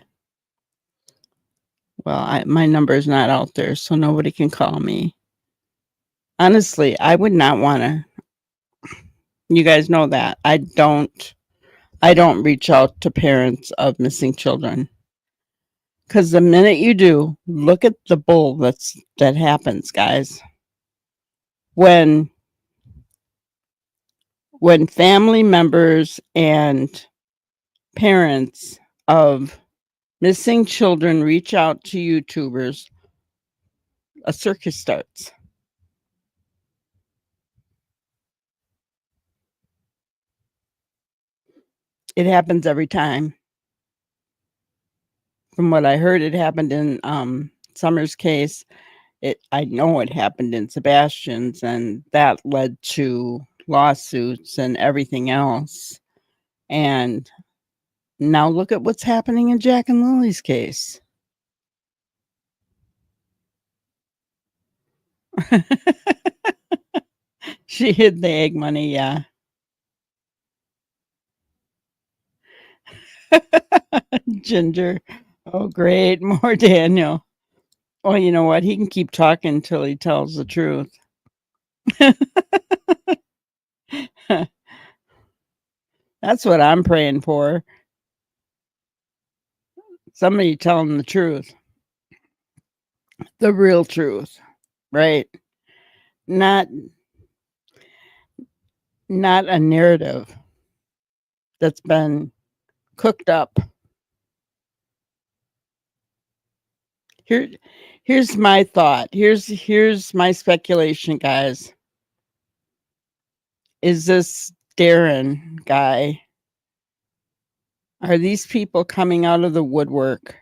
[SPEAKER 2] Well, my number is not out there, so nobody can call me. Honestly, I would not want to. You guys know that. I don't reach out to parents of missing children. Because the minute you do, look at the bull that happens, guys. When family members and parents of missing children reach out to YouTubers, a circus starts. It happens every time. From what I heard, it happened in Summer's case. I know it happened in Sebastian's, and that led to lawsuits and everything else. And now look at what's happening in Jack and Lily's case. She hid the egg money, yeah. Ginger. Oh, great. More Daniel. Well, you know what? He can keep talking until he tells the truth. That's what I'm praying for. Somebody telling the truth. The real truth, right? Not a narrative that's been cooked up. Here's my thought. Here's my speculation, guys. Is this Darren guy? Are these people coming out of the woodwork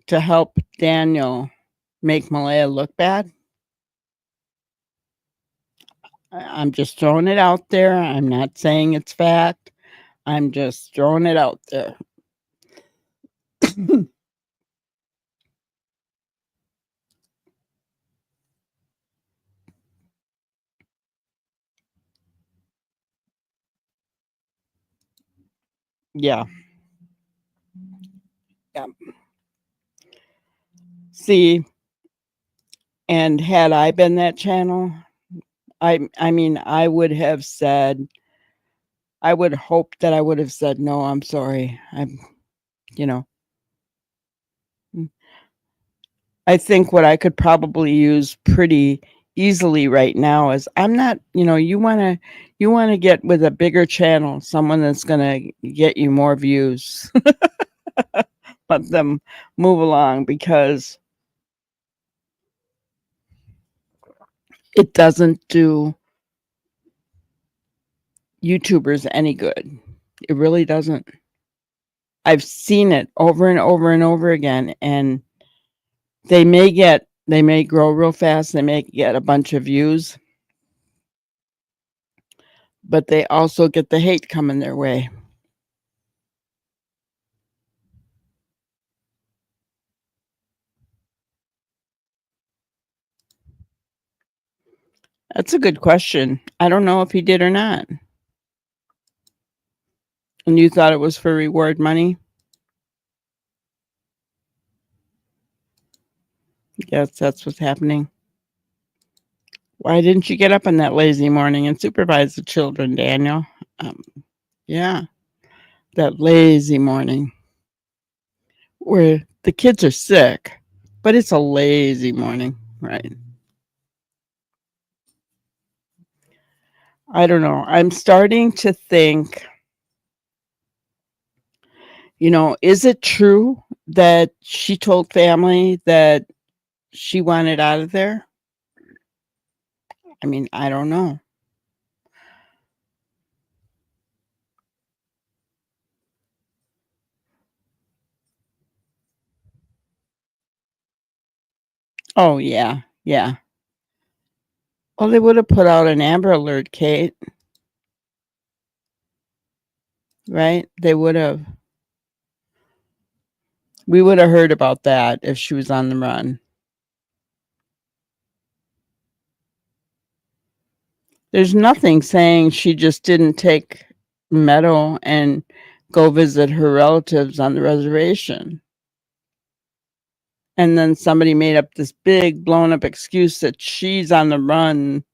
[SPEAKER 2] to help Daniel make Malehya look bad? I'm just throwing it out there. I'm not saying it's fact. I'm just throwing it out there. Yeah. Yeah. See, and had I been that channel, I mean, I would have said, I would hope that I would have said, no, I'm sorry. You know, I think what I could probably use pretty easily right now is I'm not, you want to get with a bigger channel, someone that's going to get you more views. Let them move along because it doesn't do YouTubers any good. It really doesn't. I've seen it over and over and over again, and they may grow real fast, they may get a bunch of views, but they also get the hate coming their way. That's a good question. I don't know if he did or not. And you thought it was for reward money? Yes, that's what's happening. Why didn't you get up on that lazy morning and supervise the children, Daniel? Yeah, that lazy morning where the kids are sick, but it's a lazy morning, right? I don't know. I'm starting to think, is it true that she told family that she wanted out of there? I mean, I don't know. Oh, yeah. Yeah. Well, they would have put out an Amber Alert, Kate. Right? They would have. We would have heard about that if she was on the run. There's nothing saying she just didn't take Meadow and go visit her relatives on the reservation. And then somebody made up this big blown up excuse that she's on the run.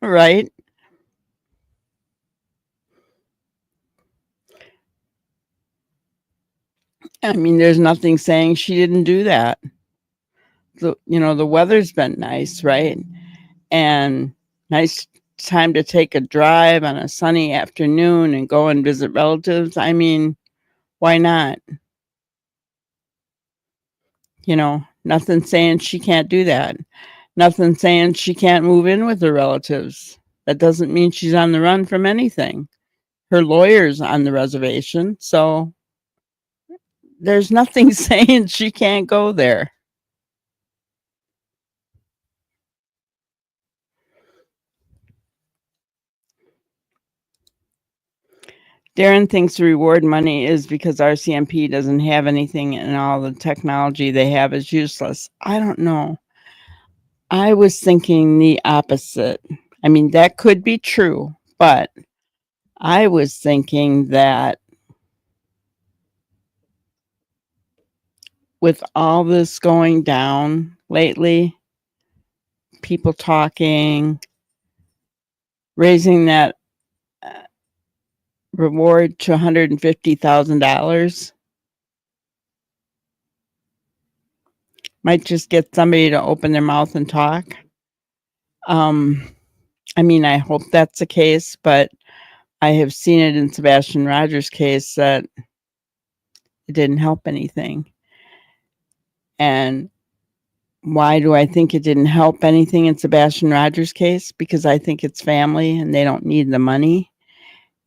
[SPEAKER 2] Right? I mean, there's nothing saying she didn't do that. The weather's been nice, right? And nice time to take a drive on a sunny afternoon and go and visit relatives. I mean, why not? Nothing saying she can't do that. Nothing saying she can't move in with her relatives. That doesn't mean she's on the run from anything. Her lawyer's on the reservation, so there's nothing saying she can't go there. Darren thinks the reward money is because RCMP doesn't have anything and all the technology they have is useless. I don't know. I was thinking the opposite. I mean, that could be true, but I was thinking that with all this going down lately, people talking, raising that reward to $150,000 might just get somebody to open their mouth and talk. I mean, I hope that's the case, but I have seen it in Sebastian Rogers' case that it didn't help anything. And why do I think it didn't help anything in Sebastian Rogers' case? Because I think it's family and they don't need the money.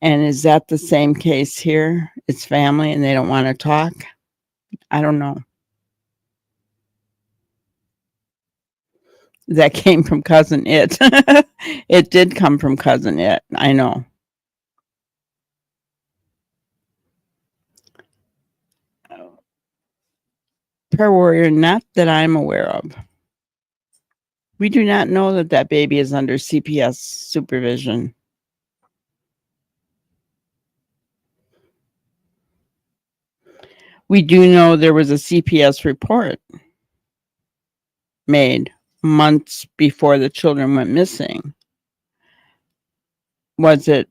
[SPEAKER 2] And is that the same case here? It's family and they don't want to talk? I don't know. That came from Cousin It. It did come from Cousin It. I know. Prayer warrior, not that I'm aware of. We do not know that that baby is under CPS supervision. We do know there was a CPS report made months before the children went missing. Was it?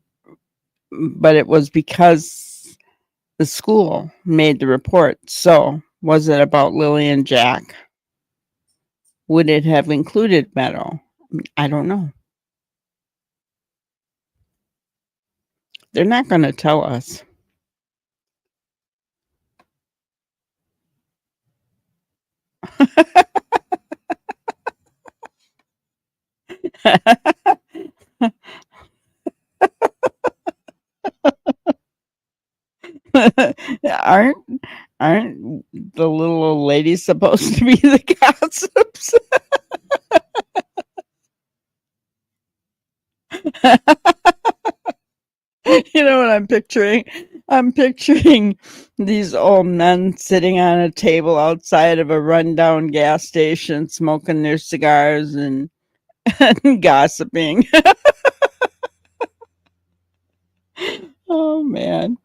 [SPEAKER 2] But it was because the school made the report. So was it about Lily and Jack? Would it have included Meadow? I don't know. They're not going to tell us. aren't aren't the little old ladies supposed to be the gossips? You know what I'm picturing? I'm picturing these old men sitting on a table outside of a rundown gas station, smoking their cigars and, and gossiping. Oh man.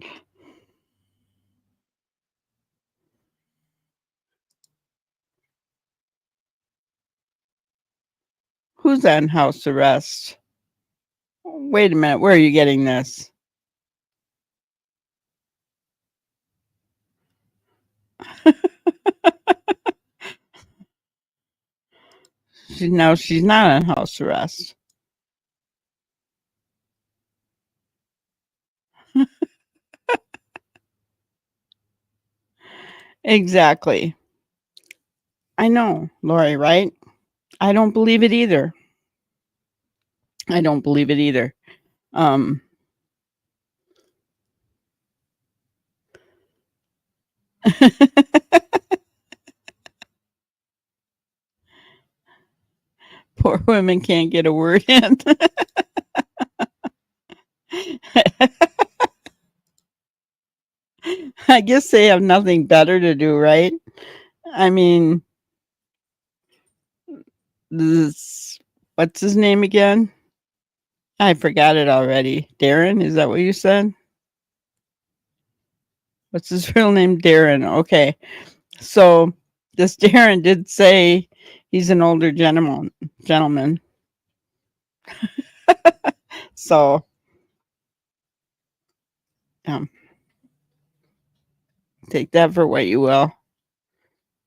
[SPEAKER 2] Who's on house arrest? Wait a minute, where are you getting this? She's not on house arrest. Exactly. I know, Lori, right? I don't believe it either. I don't believe it either. Um Poor women can't get a word in. I guess they have nothing better to do, right? I mean, this, what's his name again? I forgot it already. Darren, is that what you said? What's his real name? Darren. Okay. So this Darren did say he's an older gentleman. So take that for what you will.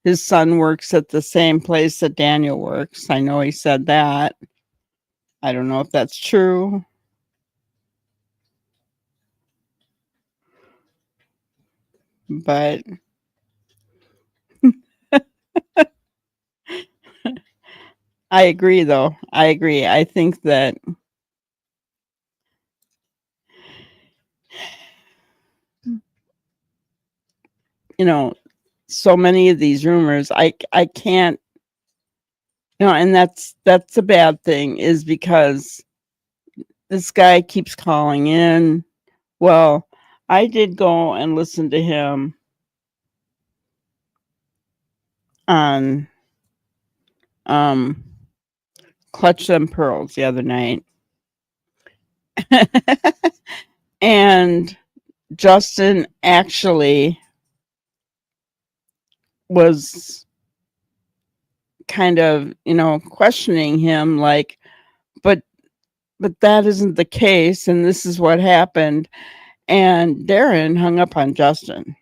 [SPEAKER 2] His son works at the same place that Daniel works. I know he said that. I don't know if that's true. But I agree, though. I agree. I think that so many of these rumors, I can't, and that's a bad thing, is because this guy keeps calling in. Well, I did go and listen to him on Clutch Them Pearls the other night. And Justin actually was kind of, questioning him like, but that isn't the case, and this is what happened. And Darren hung up on Justin.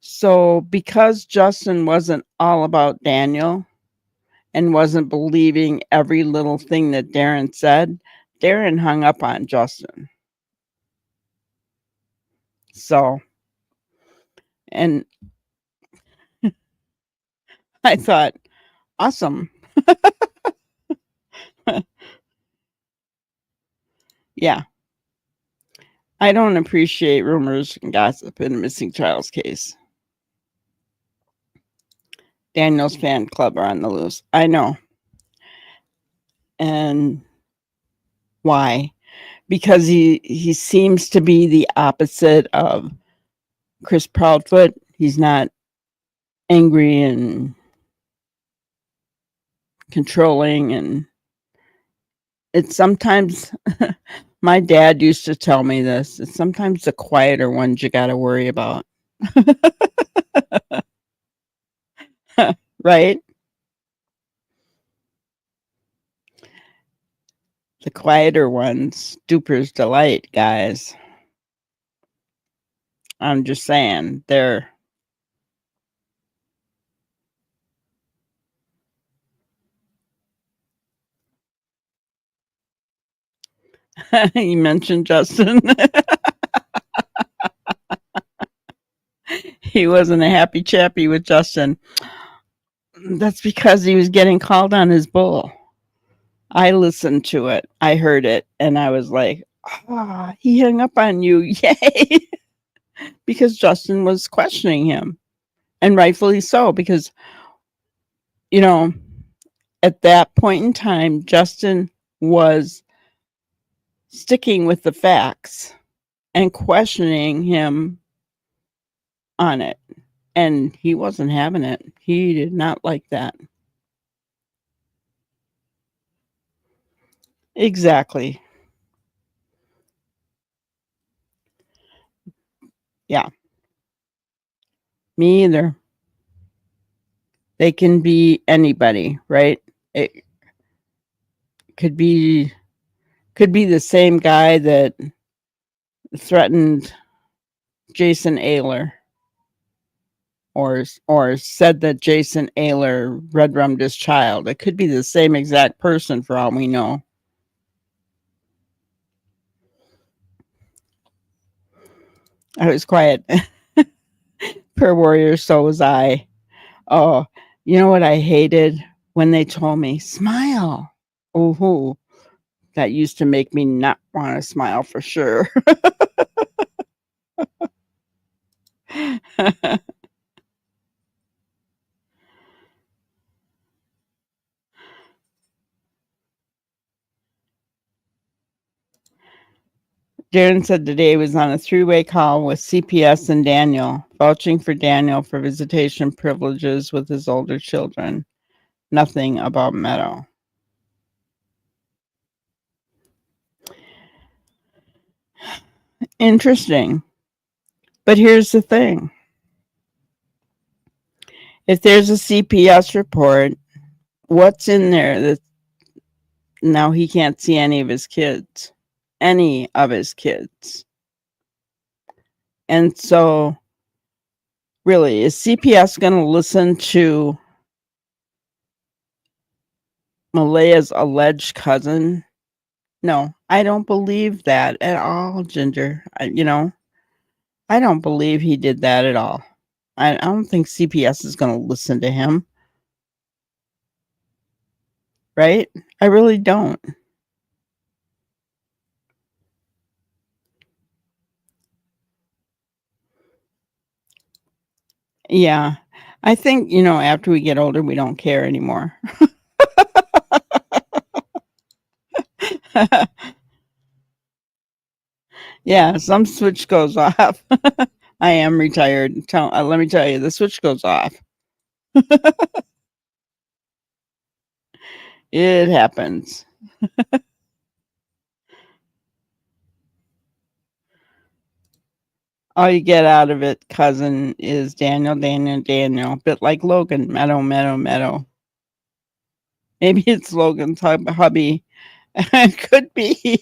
[SPEAKER 2] So because Justin wasn't all about Daniel and wasn't believing every little thing that Darren said, Darren hung up on Justin. So, and I thought, awesome. Yeah. I don't appreciate rumors and gossip in a missing child's case. Daniel's fan club are on the loose. I know. And why? Because he seems to be the opposite of Chris Proudfoot. He's not angry and controlling, and it's sometimes my dad used to tell me this. It's sometimes the quieter ones you got to worry about. Right? The quieter ones, Duper's delight, guys. I'm just saying, they're you mentioned Justin. He wasn't a happy chappy with Justin. That's because he was getting called on his bull. I listened to it. I heard it, and I was like, he hung up on you. Yay. Because Justin was questioning him. And rightfully so, because, at that point in time, Justin was sticking with the facts and questioning him on it. And he wasn't having it. He did not like that. Exactly. Yeah. Me either. They can be anybody, right? It could be the same guy that threatened Jason Ayler or said that Jason Ayler red rummed his child. It could be the same exact person for all we know. I was quiet. Per warrior, so was I. Oh, you know what I hated? When they told me, smile. Oh, that used to make me not want to smile for sure. Darren said today he was on a three-way call with CPS and Daniel, vouching for Daniel for visitation privileges with his older children. Nothing about Meadow. Interesting. But here's the thing. If there's a CPS report, what's in there that now he can't see any of his kids? Any of his kids. And so, really, is CPS going to listen to Malehya's alleged cousin? No, I don't believe that at all, Ginger. I don't believe he did that at all. I don't think CPS is going to listen to him. Right? I really don't. Yeah. I think, after we get older, we don't care anymore. Yeah, some switch goes off. I am retired. Let me tell you, the switch goes off. It happens. All you get out of it, cousin, is Daniel, Daniel, Daniel. Bit like Logan, Meadow, Meadow, Meadow. Maybe it's Logan's hubby. Could be.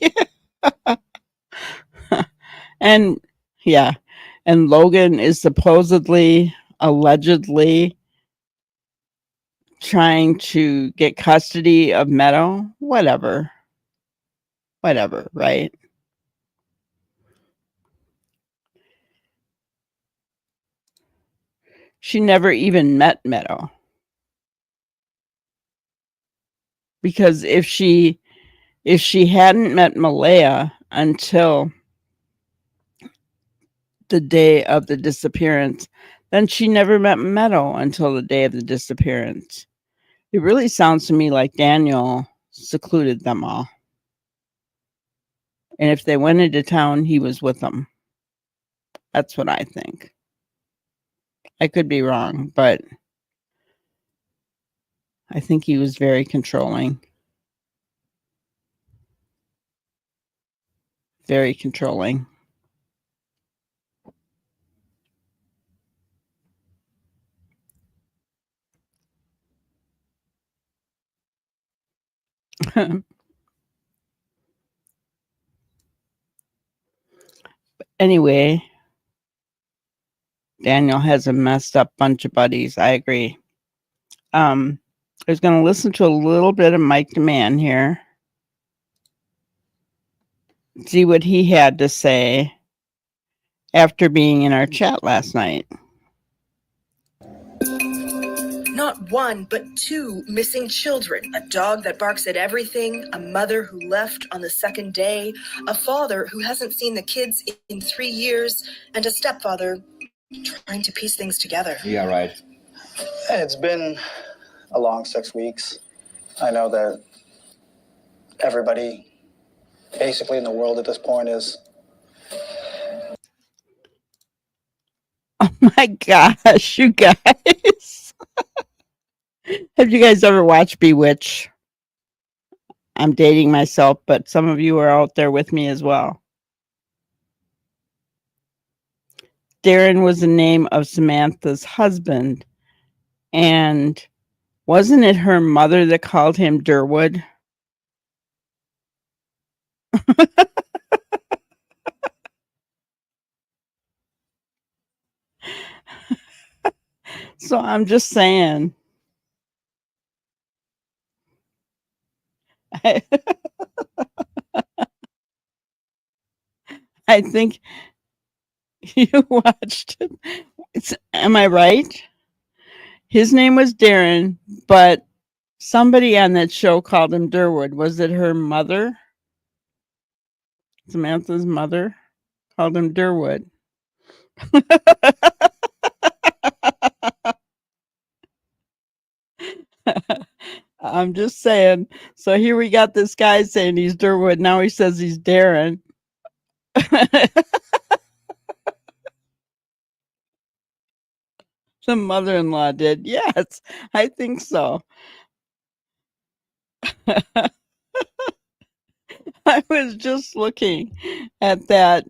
[SPEAKER 2] And yeah, and Logan is supposedly, allegedly trying to get custody of Meadow. Whatever, right? She never even met Meadow. Because if she hadn't met Malehya until the day of the disappearance, then she never met Meadow until the day of the disappearance. It really sounds to me like Daniel secluded them all. And if they went into town, he was with them. That's what I think. I could be wrong, but I think he was very controlling. Very controlling. Anyway, Daniel has a messed up bunch of buddies. I agree. I was going to listen to a little bit of Mike DeMann here. See what he had to say after being in our chat last night.
[SPEAKER 9] Not one, but two missing children. A dog that barks at everything, a mother who left on the second day, a father who hasn't seen the kids in 3 years, and a stepfather trying to piece things together.
[SPEAKER 10] Yeah, right.
[SPEAKER 11] It's been a long 6 weeks. I know that everybody basically in the world at this point is...
[SPEAKER 2] Oh my gosh, you guys. Have you guys ever watched Bewitched? I'm dating myself, but some of you are out there with me as well. Darren was the name of Samantha's husband. And wasn't it her mother that called him Durwood? So I'm just saying. I think you watched it. Am I right? His name was Darren, but somebody on that show called him Durwood. Was it her mother? Samantha's mother called him Durwood. I'm just saying. So here we got this guy saying he's Durwood. Now he says he's Darren. The mother-in-law did. Yes, I think so. I was just looking at that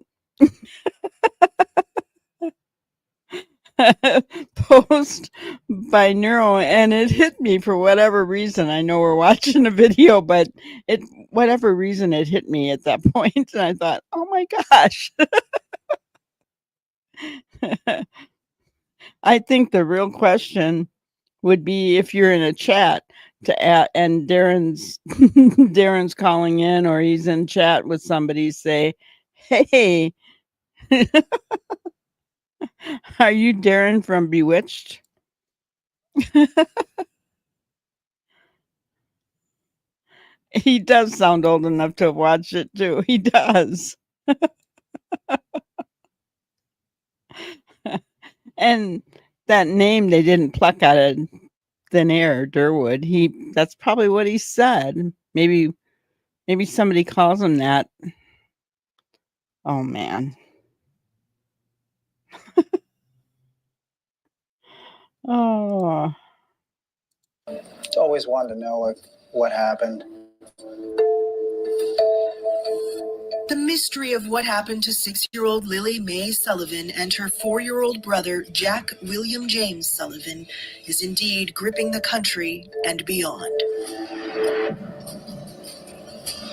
[SPEAKER 2] post by Neuro, and it hit me for whatever reason. I know we're watching a video, but whatever reason it hit me at that point, and I thought, oh my gosh. I think the real question would be if you're in a chat and Darren's Darren's calling in, or he's in chat with somebody, say, hey, are you Darren from Bewitched? He does sound old enough to have watched it too. He does. And that name they didn't pluck out of thin air, Durwood. That's probably what he said. Maybe somebody calls him that. Oh man. Oh.
[SPEAKER 11] Always wanted to know, like, what happened.
[SPEAKER 9] The mystery of what happened to 6-year-old Lily Mae Sullivan and her 4-year-old brother, Jack William James Sullivan, is indeed gripping the country and beyond.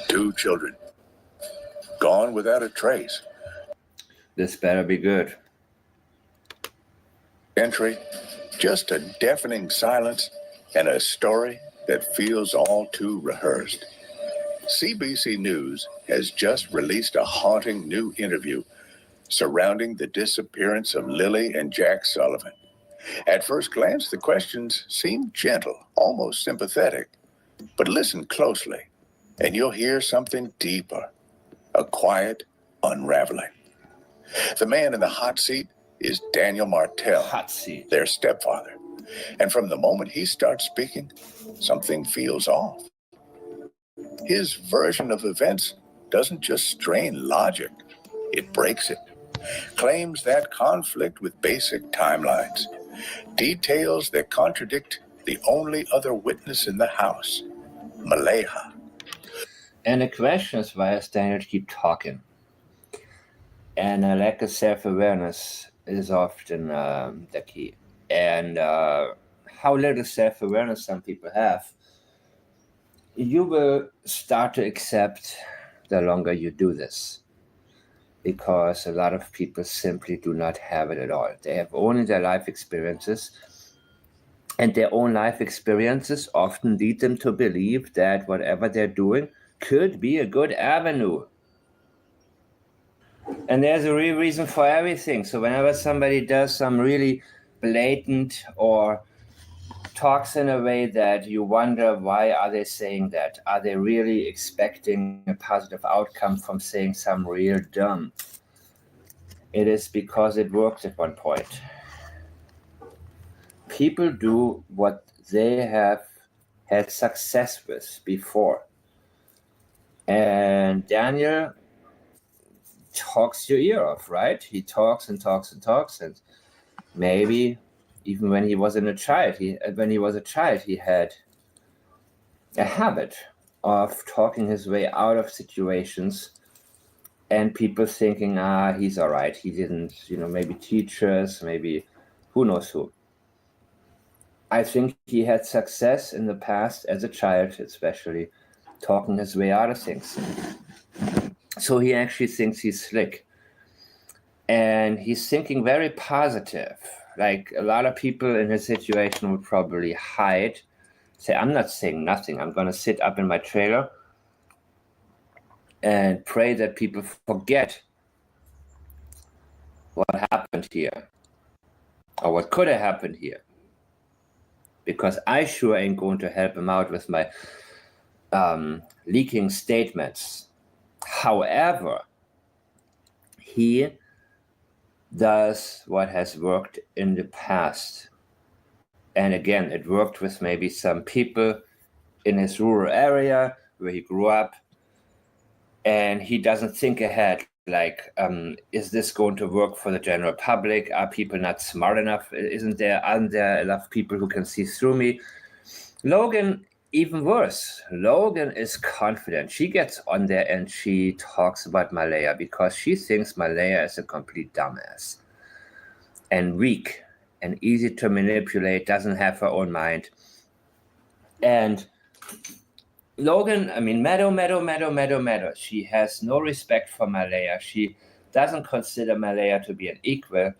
[SPEAKER 10] 2 children, gone without a trace.
[SPEAKER 12] This better be good.
[SPEAKER 10] Entry, just a deafening silence and a story that feels all too rehearsed. CBC News has just released a haunting new interview surrounding the disappearance of Lily and Jack Sullivan. At first glance, the questions seem gentle, almost sympathetic. But listen closely, and you'll hear something deeper, a quiet unraveling. The man in the hot seat is Daniel Martell, their stepfather. And from the moment he starts speaking, something feels off. His version of events doesn't just strain logic, it breaks it. Claims that conflict with basic timelines, details that contradict the only other witness in the house, Malehya.
[SPEAKER 12] And the question is, why does Daniel keep talking? And a lack of self-awareness is often the key. And how little self-awareness some people have, you will start to accept the longer you do this. Because a lot of people simply do not have it at all. They have only their life experiences. And their own life experiences often lead them to believe that whatever they're doing could be a good avenue. And there's a real reason for everything. So whenever somebody does some really blatant or talks in a way that you wonder, why are they saying that? Are they really expecting a positive outcome from saying some real dumb? It is because it worked at one point. People do what they have had success with before. And Daniel talks your ear off, right? He talks and talks and talks, and maybe even when he was a child, he had a habit of talking his way out of situations, and people thinking, he's all right. He didn't, maybe teachers, maybe who knows who. I think he had success in the past as a child, especially talking his way out of things. So he actually thinks he's slick. And he's thinking very positive. Like a lot of people in his situation would probably hide, say, I'm not saying nothing. I'm going to sit up in my trailer and pray that people forget what happened here or what could have happened here. Because I sure ain't going to help him out with my leaking statements. However, he does what has worked in the past. And again, it worked with maybe some people in his rural area where he grew up. And he doesn't think ahead, like, is this going to work for the general public? Are people not smart enough? Aren't there enough people who can see through me? Logan, even worse. Logan is confident. She gets on there and she talks about Malehya because she thinks Malehya is a complete dumbass and weak and easy to manipulate, doesn't have her own mind. And Logan, Meadow. She has no respect for Malehya. She doesn't consider Malehya to be an equal.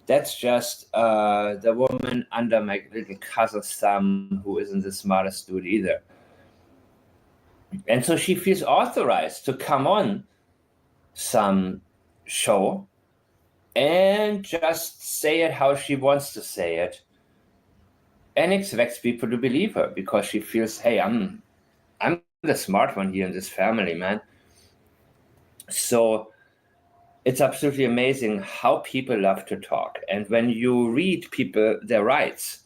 [SPEAKER 12] That's just the woman under my little cousin's thumb who isn't the smartest dude either. And so she feels authorized to come on some show and just say it how she wants to say it and expects people to believe her because she feels, hey, I'm the smart one here in this family, man. So it's absolutely amazing how people love to talk. And when you read people, their rights,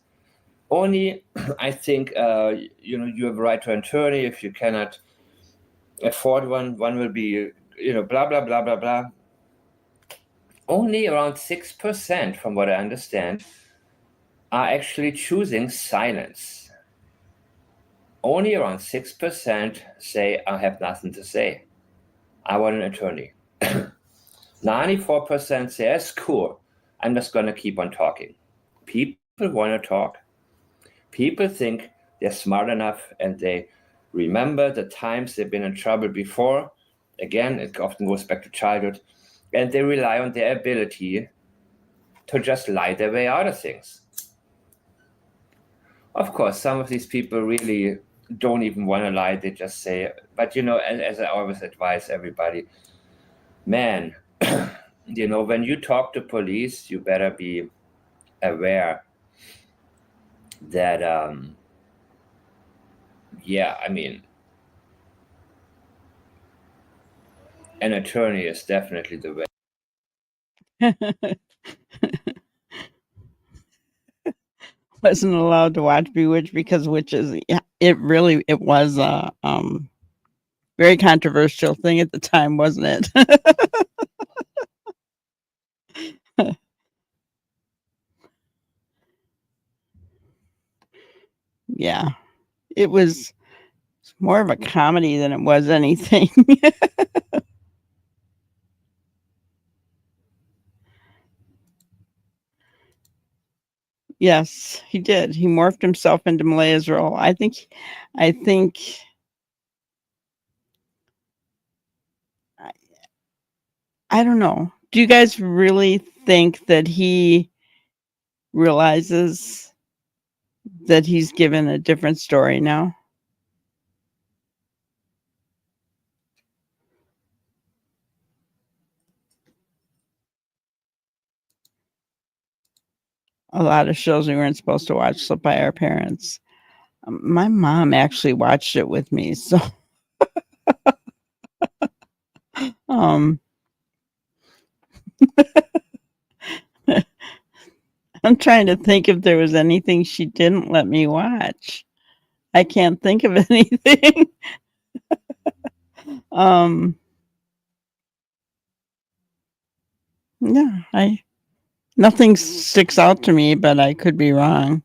[SPEAKER 12] only I think, you have a right to an attorney. If you cannot afford one will be, blah, blah, blah, blah, blah. Only around 6%, from what I understand, are actually choosing silence. only around 6% say, I have nothing to say. I want an attorney. 94% say, that's cool. I'm just going to keep on talking. People want to talk. People think they're smart enough and they remember the times they've been in trouble before. Again, it often goes back to childhood. And they rely on their ability to just lie their way out of things. Of course, some of these people really don't even want to lie. They just say, but as I always advise everybody, man, when you talk to police, you better be aware that, an attorney is definitely the way.
[SPEAKER 2] Wasn't allowed to watch Bewitched because witches. Yeah, it was a very controversial thing at the time, wasn't it? Yeah, it was more of a comedy than it was anything. Yes, he did. He morphed himself into Malehya's role. I think I don't know. Do you guys really think that he realizes that he's given a different story now? A lot of shows we weren't supposed to watch slipped by our parents. My mom actually watched it with me, so um I'm trying to think if there was anything she didn't let me watch. I can't think of anything. um yeah, nothing sticks out to me, but I could be wrong.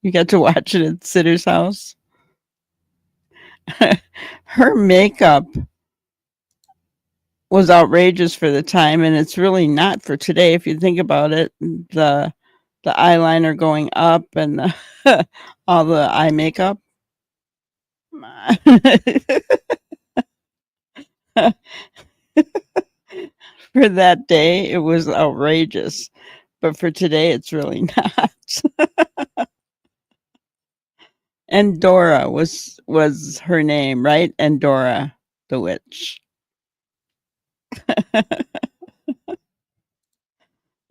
[SPEAKER 2] You got to watch it at Sitter's house. Her makeup was outrageous for the time, and it's really not for today if you think about it. The eyeliner going up and all the eye makeup. For that day, it was outrageous, but for today, it's really not. And Dora was her name, right? And Dora the witch.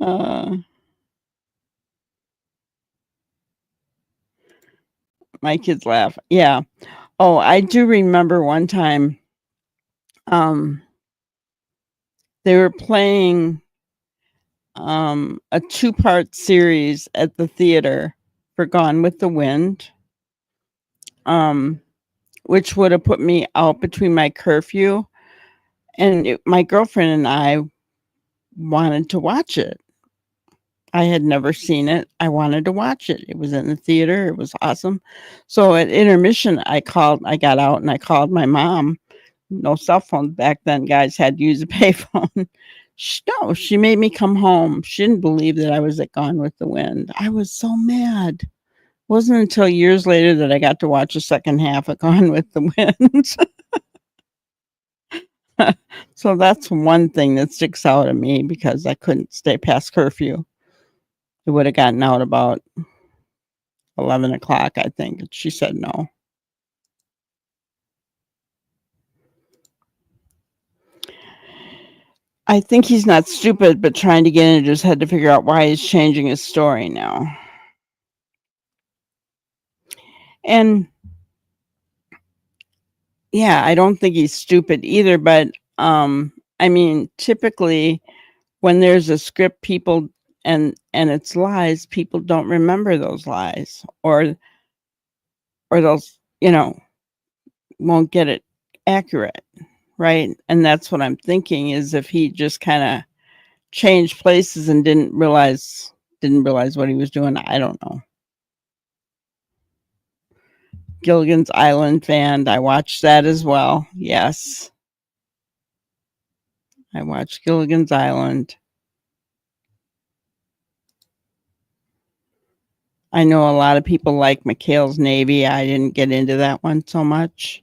[SPEAKER 2] uh, my kids laugh. Yeah. Oh, I do remember one time. They were playing a 2-part series at the theater for Gone with the Wind, which would have put me out between my curfew. And my girlfriend and I wanted to watch it. I had never seen it. I wanted to watch it. It was in the theater. It was awesome. So at intermission, I got out and I called my mom. No cell phones back then, guys, had to use a payphone. She made me come home. She didn't believe that I was at Gone with the Wind. I was so mad. It wasn't until years later that I got to watch the second half of Gone with the Wind. So that's one thing that sticks out at me because I couldn't stay past curfew. It would have gotten out about 11 o'clock, I think. And she said no. I think he's not stupid, but trying to get into his head to figure out why he's changing his story now. And yeah, I don't think he's stupid either, but I mean, typically when there's a script, people and it's lies, people don't remember those lies or those, won't get it accurate, right? And that's what I'm thinking is if he just kind of changed places and didn't realize what he was doing, I don't know. Gilligan's Island fan. I watched that as well. Yes. I watched Gilligan's Island. I know a lot of people like McHale's Navy. I didn't get into that one so much.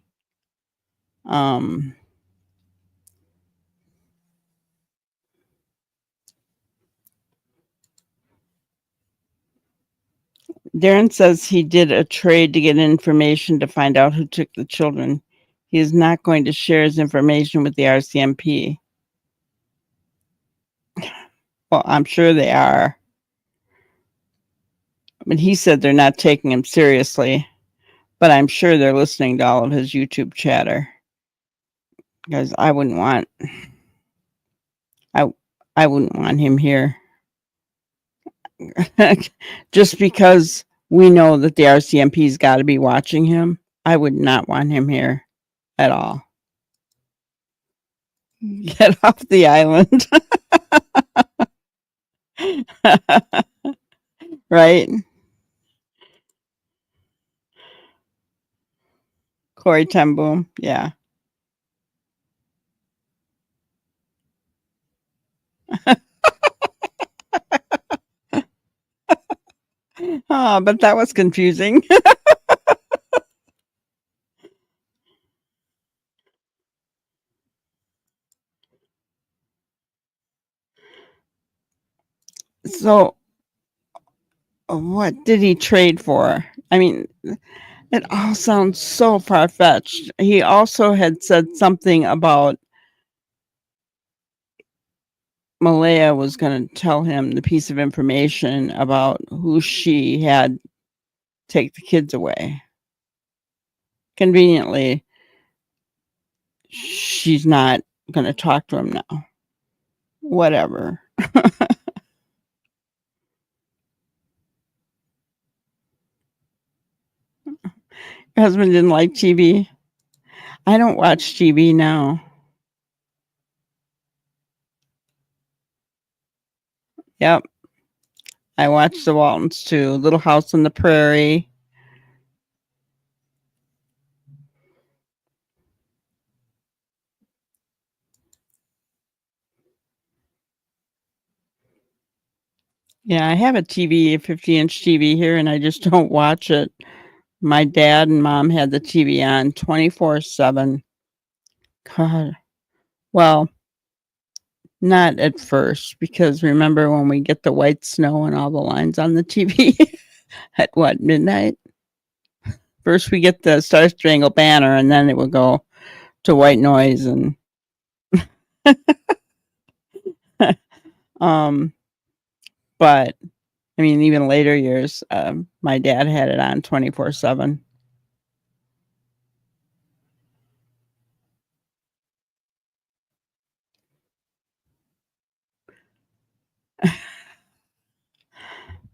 [SPEAKER 2] Darren says he did a trade to get information to find out who took the children. He is not going to share his information with the RCMP. Well, I'm sure they are. But he said they're not taking him seriously. But I'm sure they're listening to all of his YouTube chatter. Because I wouldn't want him here. Just because we know that the RCMP's got to be watching him, I would not want him here at all. Get off the island. Right? Corey Ten Boom. Yeah. Oh, but that was confusing. So, what did he trade for? I mean, it all sounds so far-fetched. He also had said something about Malehya was going to tell him the piece of information about who she had take the kids away. Conveniently, she's not going to talk to him now. Whatever. Your husband didn't like TV. I don't watch TV now. Yep. I watch the Waltons too. Little House on the Prairie. Yeah, I have a 50-inch TV here, and I just don't watch it. My dad and mom had the TV on 24/7. God. Well, not at first, because remember when we get the white snow and all the lines on the TV at what, midnight? First we get the Star Spangled Banner, and then it would go to white noise and but I mean, even later years, my dad had it on 24/7.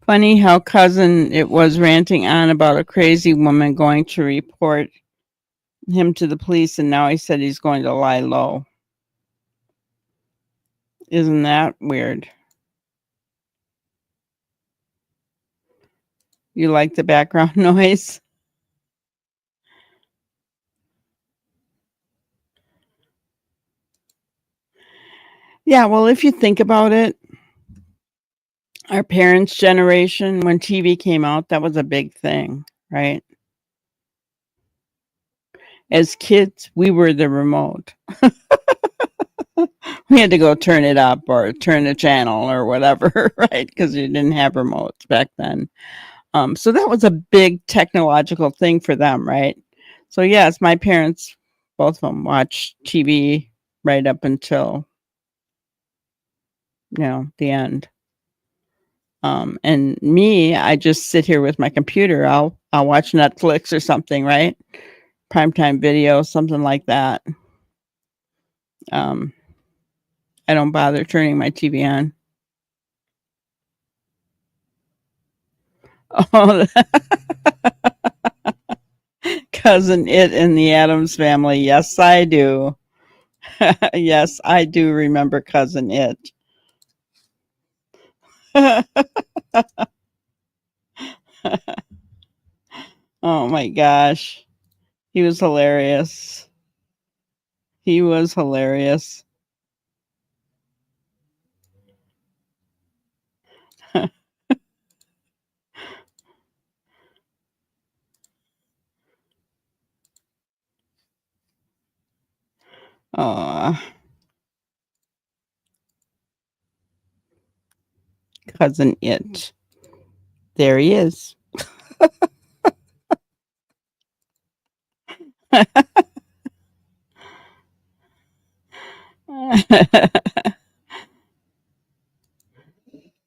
[SPEAKER 2] Funny how cousin it was ranting on about a crazy woman going to report him to the police, and now he said he's going to lie low. Isn't that weird? You like the background noise? Yeah, well, if you think about it, our parents' generation, when TV came out, that was a big thing, right? As kids, we were the remote. We had to go turn it up or turn the channel or whatever, right? Because you didn't have remotes back then. So that was a big technological thing for them, right? So yes, my parents, both of them, watched TV right up until, the end. And me, I just sit here with my computer. I'll watch Netflix or something, right? Primetime video, something like that. I don't bother turning my TV on. Oh, Cousin It in the Addams Family. Yes, I do. Yes, I do remember Cousin It. Oh my gosh. He was hilarious. He was hilarious. Aw, cousin It. There he is.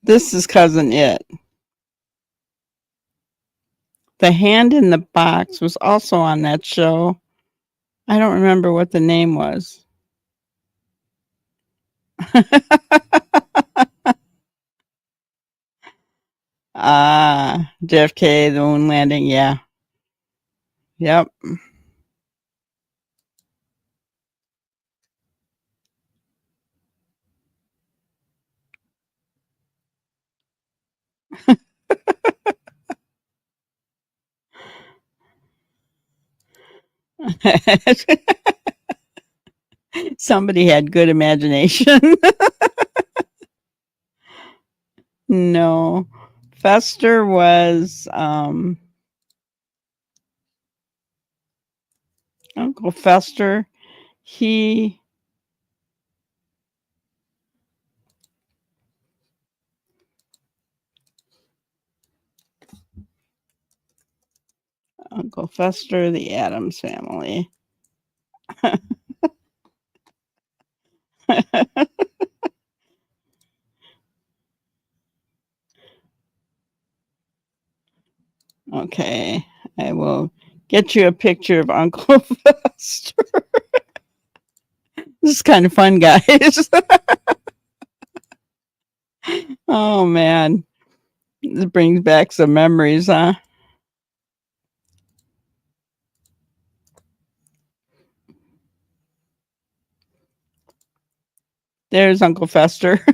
[SPEAKER 2] This is cousin It. The hand in the box was also on that show. I don't remember what the name was. Ah, JFK, the moon landing. Yeah. Yep. Somebody had good imagination. No. Fester was Uncle Fester. He Uncle Fester, the Addams Family. Okay, I will get you a picture of Uncle Fester. This is kind of fun, guys. Oh man, this brings back some memories, huh? There's Uncle Fester.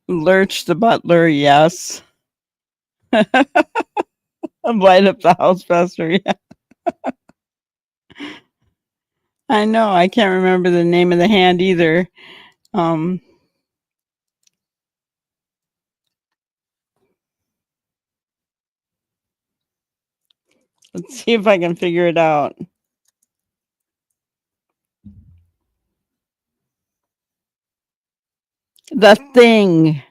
[SPEAKER 2] Lurch the butler, yes. Light up the house, Fester. Yeah. I know. I can't remember the name of the hand either. Um, let's see if I can figure it out. The Thing.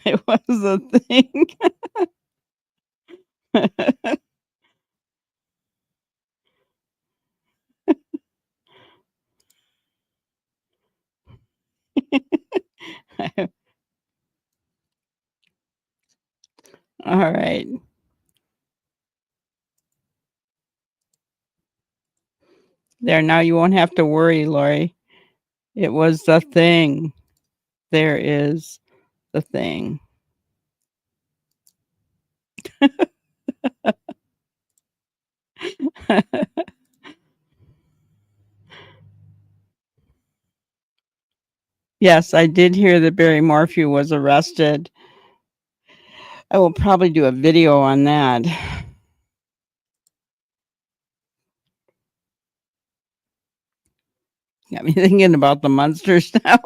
[SPEAKER 2] It was the Thing. All right. There, now you won't have to worry, Lori. It was the Thing. There is the Thing. Yes, I did hear that Barry Morphew was arrested. I will probably do a video on that. Got me thinking about the Munsters now.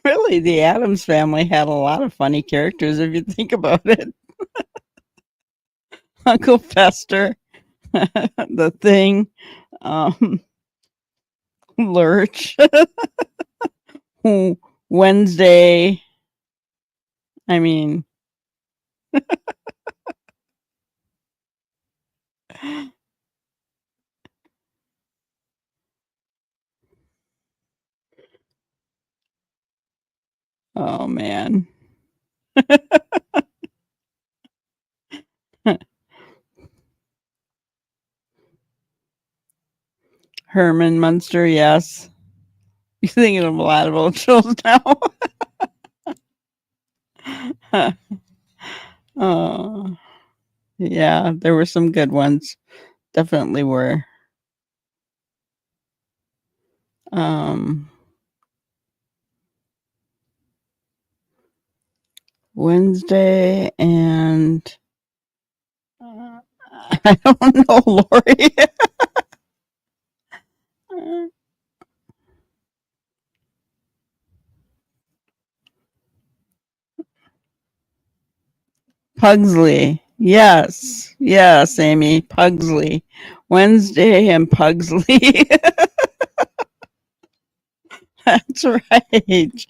[SPEAKER 2] Really, the Addams Family had a lot of funny characters if you think about it. Uncle Fester, the Thing, Lurch, Wednesday. I mean, oh man. Herman Munster, yes. You're thinking of a lot of old shows now. Oh, yeah, there were some good ones. Definitely were. Wednesday and I don't know, Lori. Pugsley. Yes. Yes, Amy. Pugsley. Wednesday and Pugsley. That's right.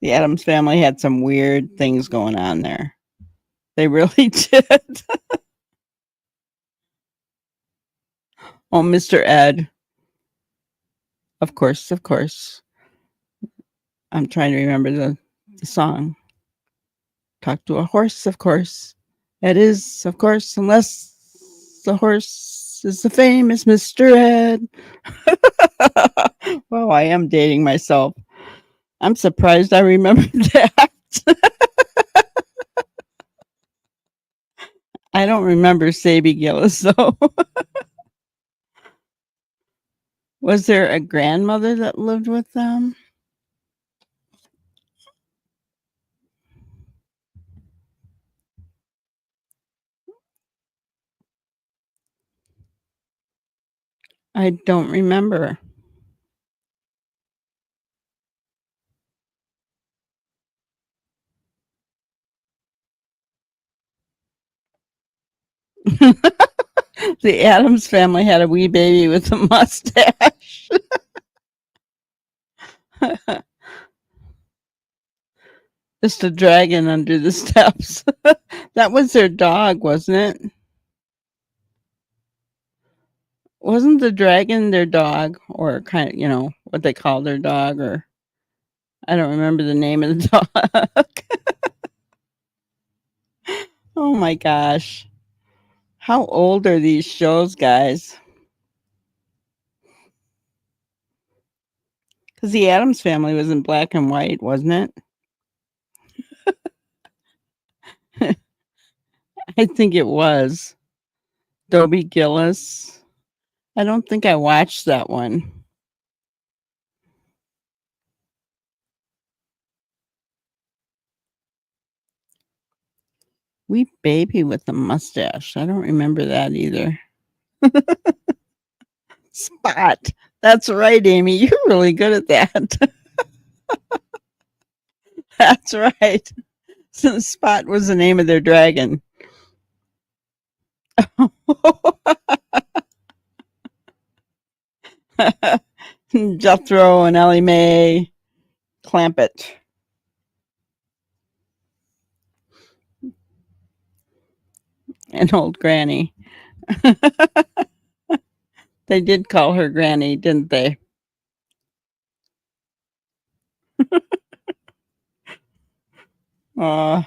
[SPEAKER 2] The Addams family had some weird things going on there. They really did. Oh, Mr. Ed. Of course, of course. I'm trying to remember the song. Talk to a horse, of course. Ed is, of course, unless the horse is the famous Mr. Ed. Well, I am dating myself. I'm surprised I remember that. I don't remember Sadie Gillis, though. Was there a grandmother that lived with them? I don't remember. The Addams family had a wee baby with a mustache. Just a dragon under the steps. That was their dog, wasn't it? Wasn't the dragon their dog, or kind of, what they call their dog, or I don't remember the name of the dog. Oh my gosh. How old are these shows, guys? Because the Addams family was in black and white, wasn't it? I think it was. Dobie Gillis. I don't think I watched that one. Wee baby with a mustache. I don't remember that either. Spot. That's right, Amy. You're really good at that. That's right. Spot was the name of their dragon. Jethro and Ellie Mae Clampett. And old Granny. They did call her Granny, didn't they? Uh,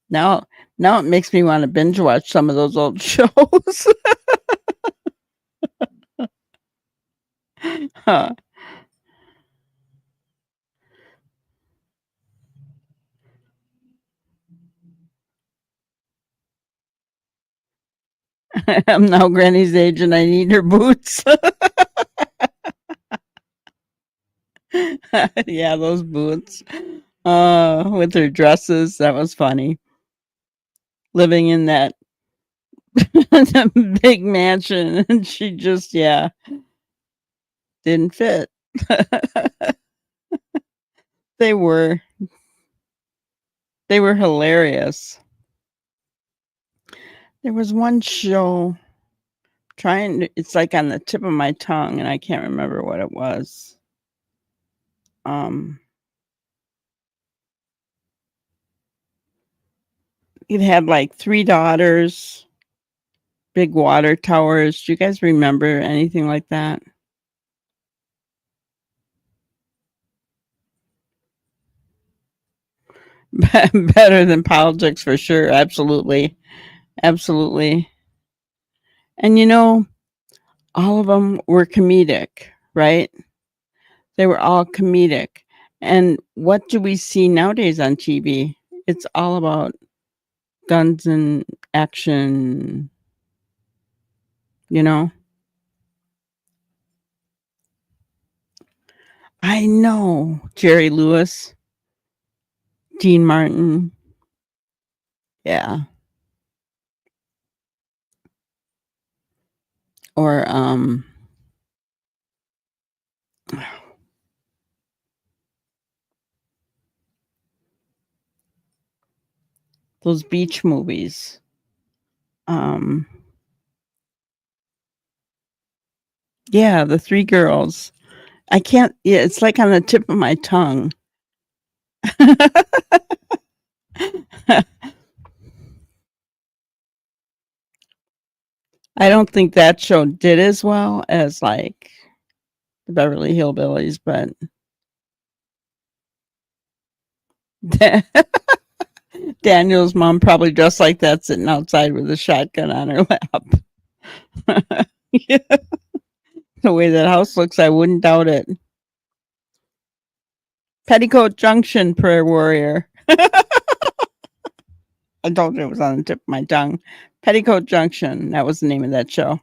[SPEAKER 2] now it makes me want to binge watch some of those old shows. Huh. I'm now Granny's age and I need her boots. Yeah, those boots. With her dresses. That was funny. Living in that big mansion and she just, didn't fit. They were hilarious. There was one show it's like on the tip of my tongue and I can't remember what it was. It had like 3 daughters, big water towers. Do you guys remember anything like that? Better than politics for sure. Absolutely. Absolutely. And all of them were comedic, right? They were all comedic. And what do we see nowadays on TV? It's all about guns and action, you know? I know. Jerry Lewis, Dean Martin. Yeah. Or those beach movies. Yeah, the three girls. I can't, yeah, it's like on the tip of my tongue. I don't think that show did as well as like the Beverly Hillbillies, but Daniel's mom probably dressed like that, sitting outside with a shotgun on her lap. Yeah, the way that house looks, I wouldn't doubt it. Petticoat Junction, Prayer Warrior. I told you it was on the tip of my tongue. Petticoat Junction. That was the name of that show.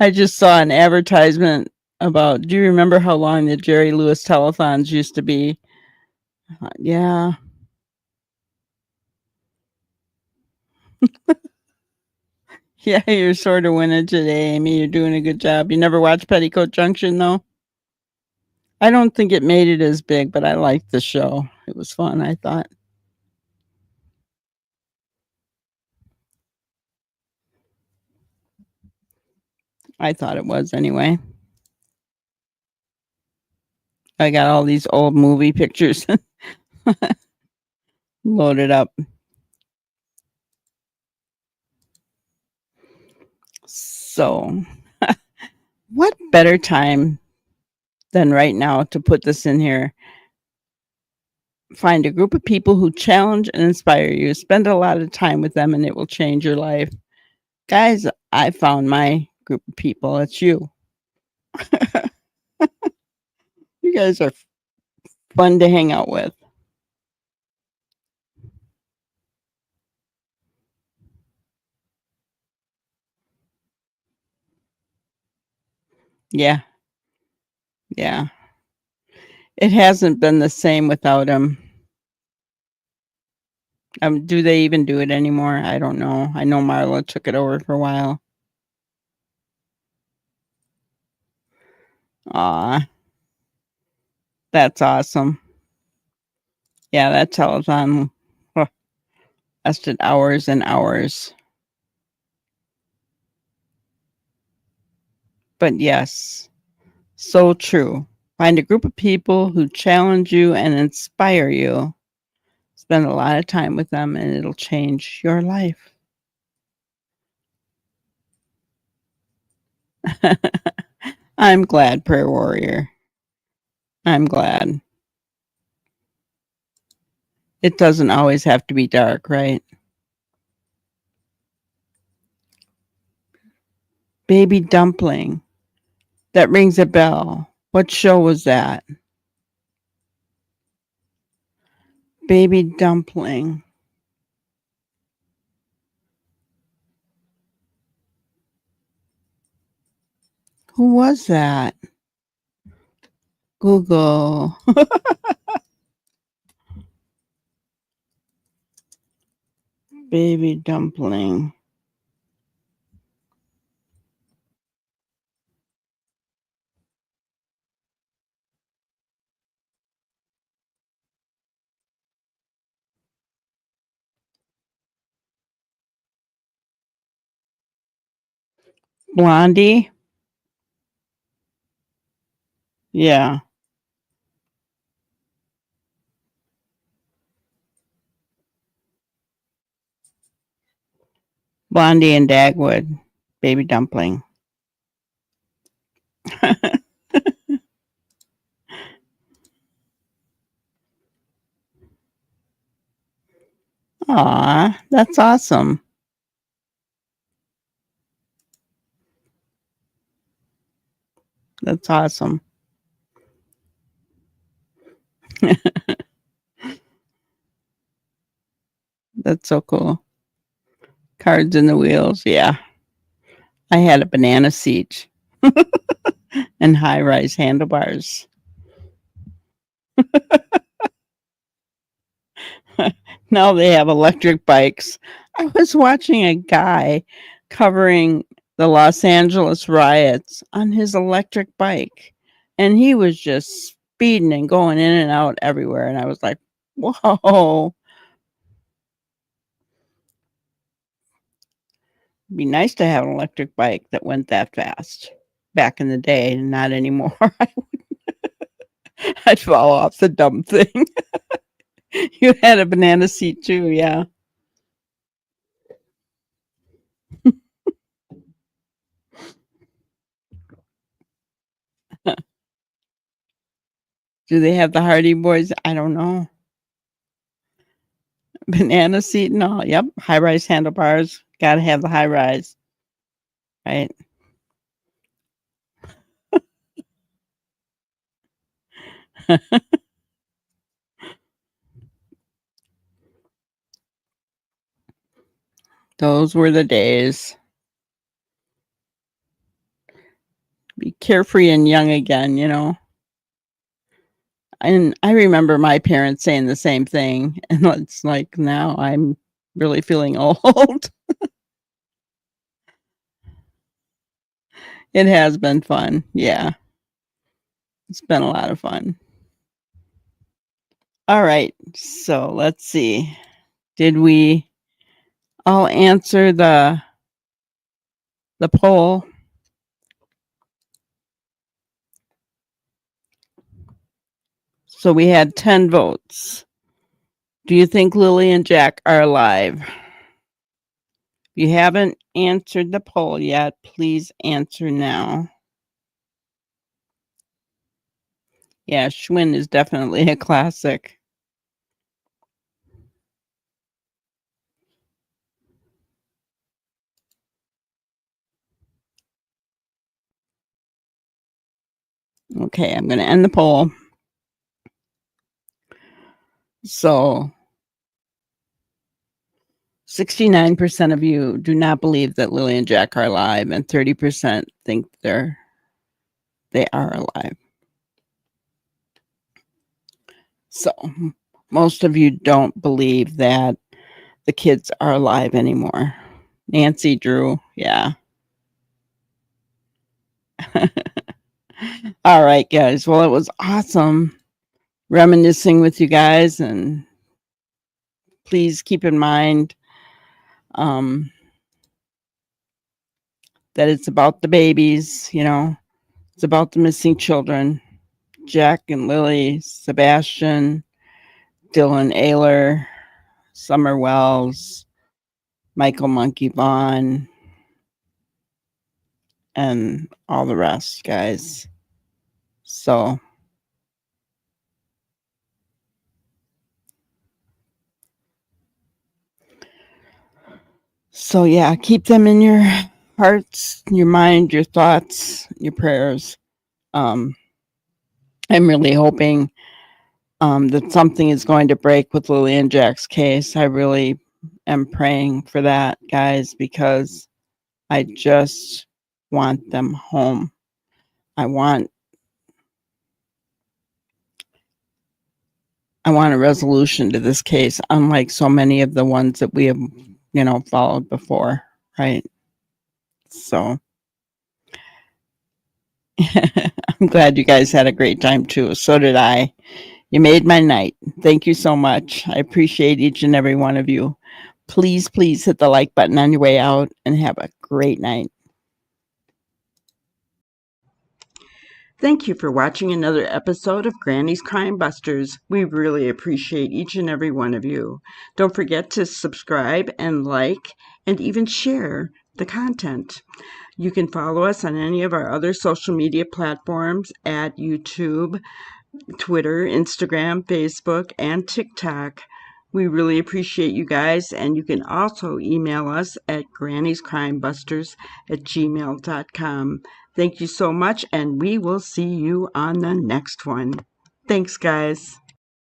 [SPEAKER 2] I just saw an advertisement about, do you remember how long the Jerry Lewis telethons used to be? Yeah. Yeah, you're sort of winning today, Amy. You're doing a good job. You never watched Petticoat Junction, though? I don't think it made it as big, but I liked the show. It was fun, I thought. I thought it was anyway. I got all these old movie pictures loaded up. So, what better time than right now to put this in here? Find a group of people who challenge and inspire you. Spend a lot of time with them and it will change your life. Guys, I found my group of people. It's you. You guys are fun to hang out with. Yeah. Yeah. It hasn't been the same without him. Do they even do it anymore? I don't know. I know Marla took it over for a while. Aw, that's awesome. Yeah, that telethon lasted hours and hours. But yes, so true. Find a group of people who challenge you and inspire you. Spend a lot of time with them and it'll change your life. I'm glad, Prayer Warrior. I'm glad. It doesn't always have to be dark, right? Baby Dumpling. That rings a bell. What show was that? Baby Dumpling. Who was that? Google. Baby Dumpling. Blondie? Yeah. Blondie and Dagwood. Baby Dumpling. Aw, that's awesome. That's awesome. That's so cool. Cards in the wheels. Yeah. I had a banana seat and high-rise handlebars. Now they have electric bikes. I was watching a guy covering the Los Angeles riots on his electric bike, and he was just speeding and going in and out everywhere. And I was like, whoa. It'd be nice to have an electric bike that went that fast back in the day, not anymore. I'd fall off the dumb thing. You had a banana seat too, yeah. Do they have the Hardy Boys? I don't know. Banana seat and all. Yep. High rise handlebars. Gotta have the high rise. Right. Those were the days. Be carefree and young again, you know. And I remember my parents saying the same thing. And it's like now I'm really feeling old. It has been fun. Yeah. It's been a lot of fun. All right. So let's see. Did we all answer the poll? So we had 10 votes. Do you think Lily and Jack are alive? If you haven't answered the poll yet, please answer now. Yeah, Schwinn is definitely a classic. Okay, I'm going to end the poll. So 69% of you do not believe that Lily and Jack are alive, and 30% think they are alive. So most of you don't believe that the kids are alive anymore. Nancy, Drew, yeah. All right, guys. Well, it was awesome reminiscing with you guys, and please keep in mind that it's about the babies, you know, it's about the missing children. Jack and Lily, Sebastian, Dylan Ayler, Summer Wells, Michael Monkey Vaughn, and all the rest, guys. So yeah, keep them in your hearts, your mind, your thoughts, your prayers. I'm really hoping that something is going to break with Lily and Jack's case. I really am praying for that, guys, because I just want them home. I want a resolution to this case, unlike so many of the ones that we have, you know, followed before, right? So I'm glad you guys had a great time too. So did I. You made my night. Thank you so much. I appreciate each and every one of you. Please, please hit the like button on your way out and have a great night. Thank you for watching another episode of Granny's Crime Busters. We really appreciate each and every one of you. Don't forget to subscribe and like and even share the content. You can follow us on any of our other social media platforms at YouTube, Twitter, Instagram, Facebook, and TikTok. We really appreciate you guys, and you can also email us at granniescrimebusters@gmail.com. Thank you so much, and we will see you on the next one. Thanks, guys.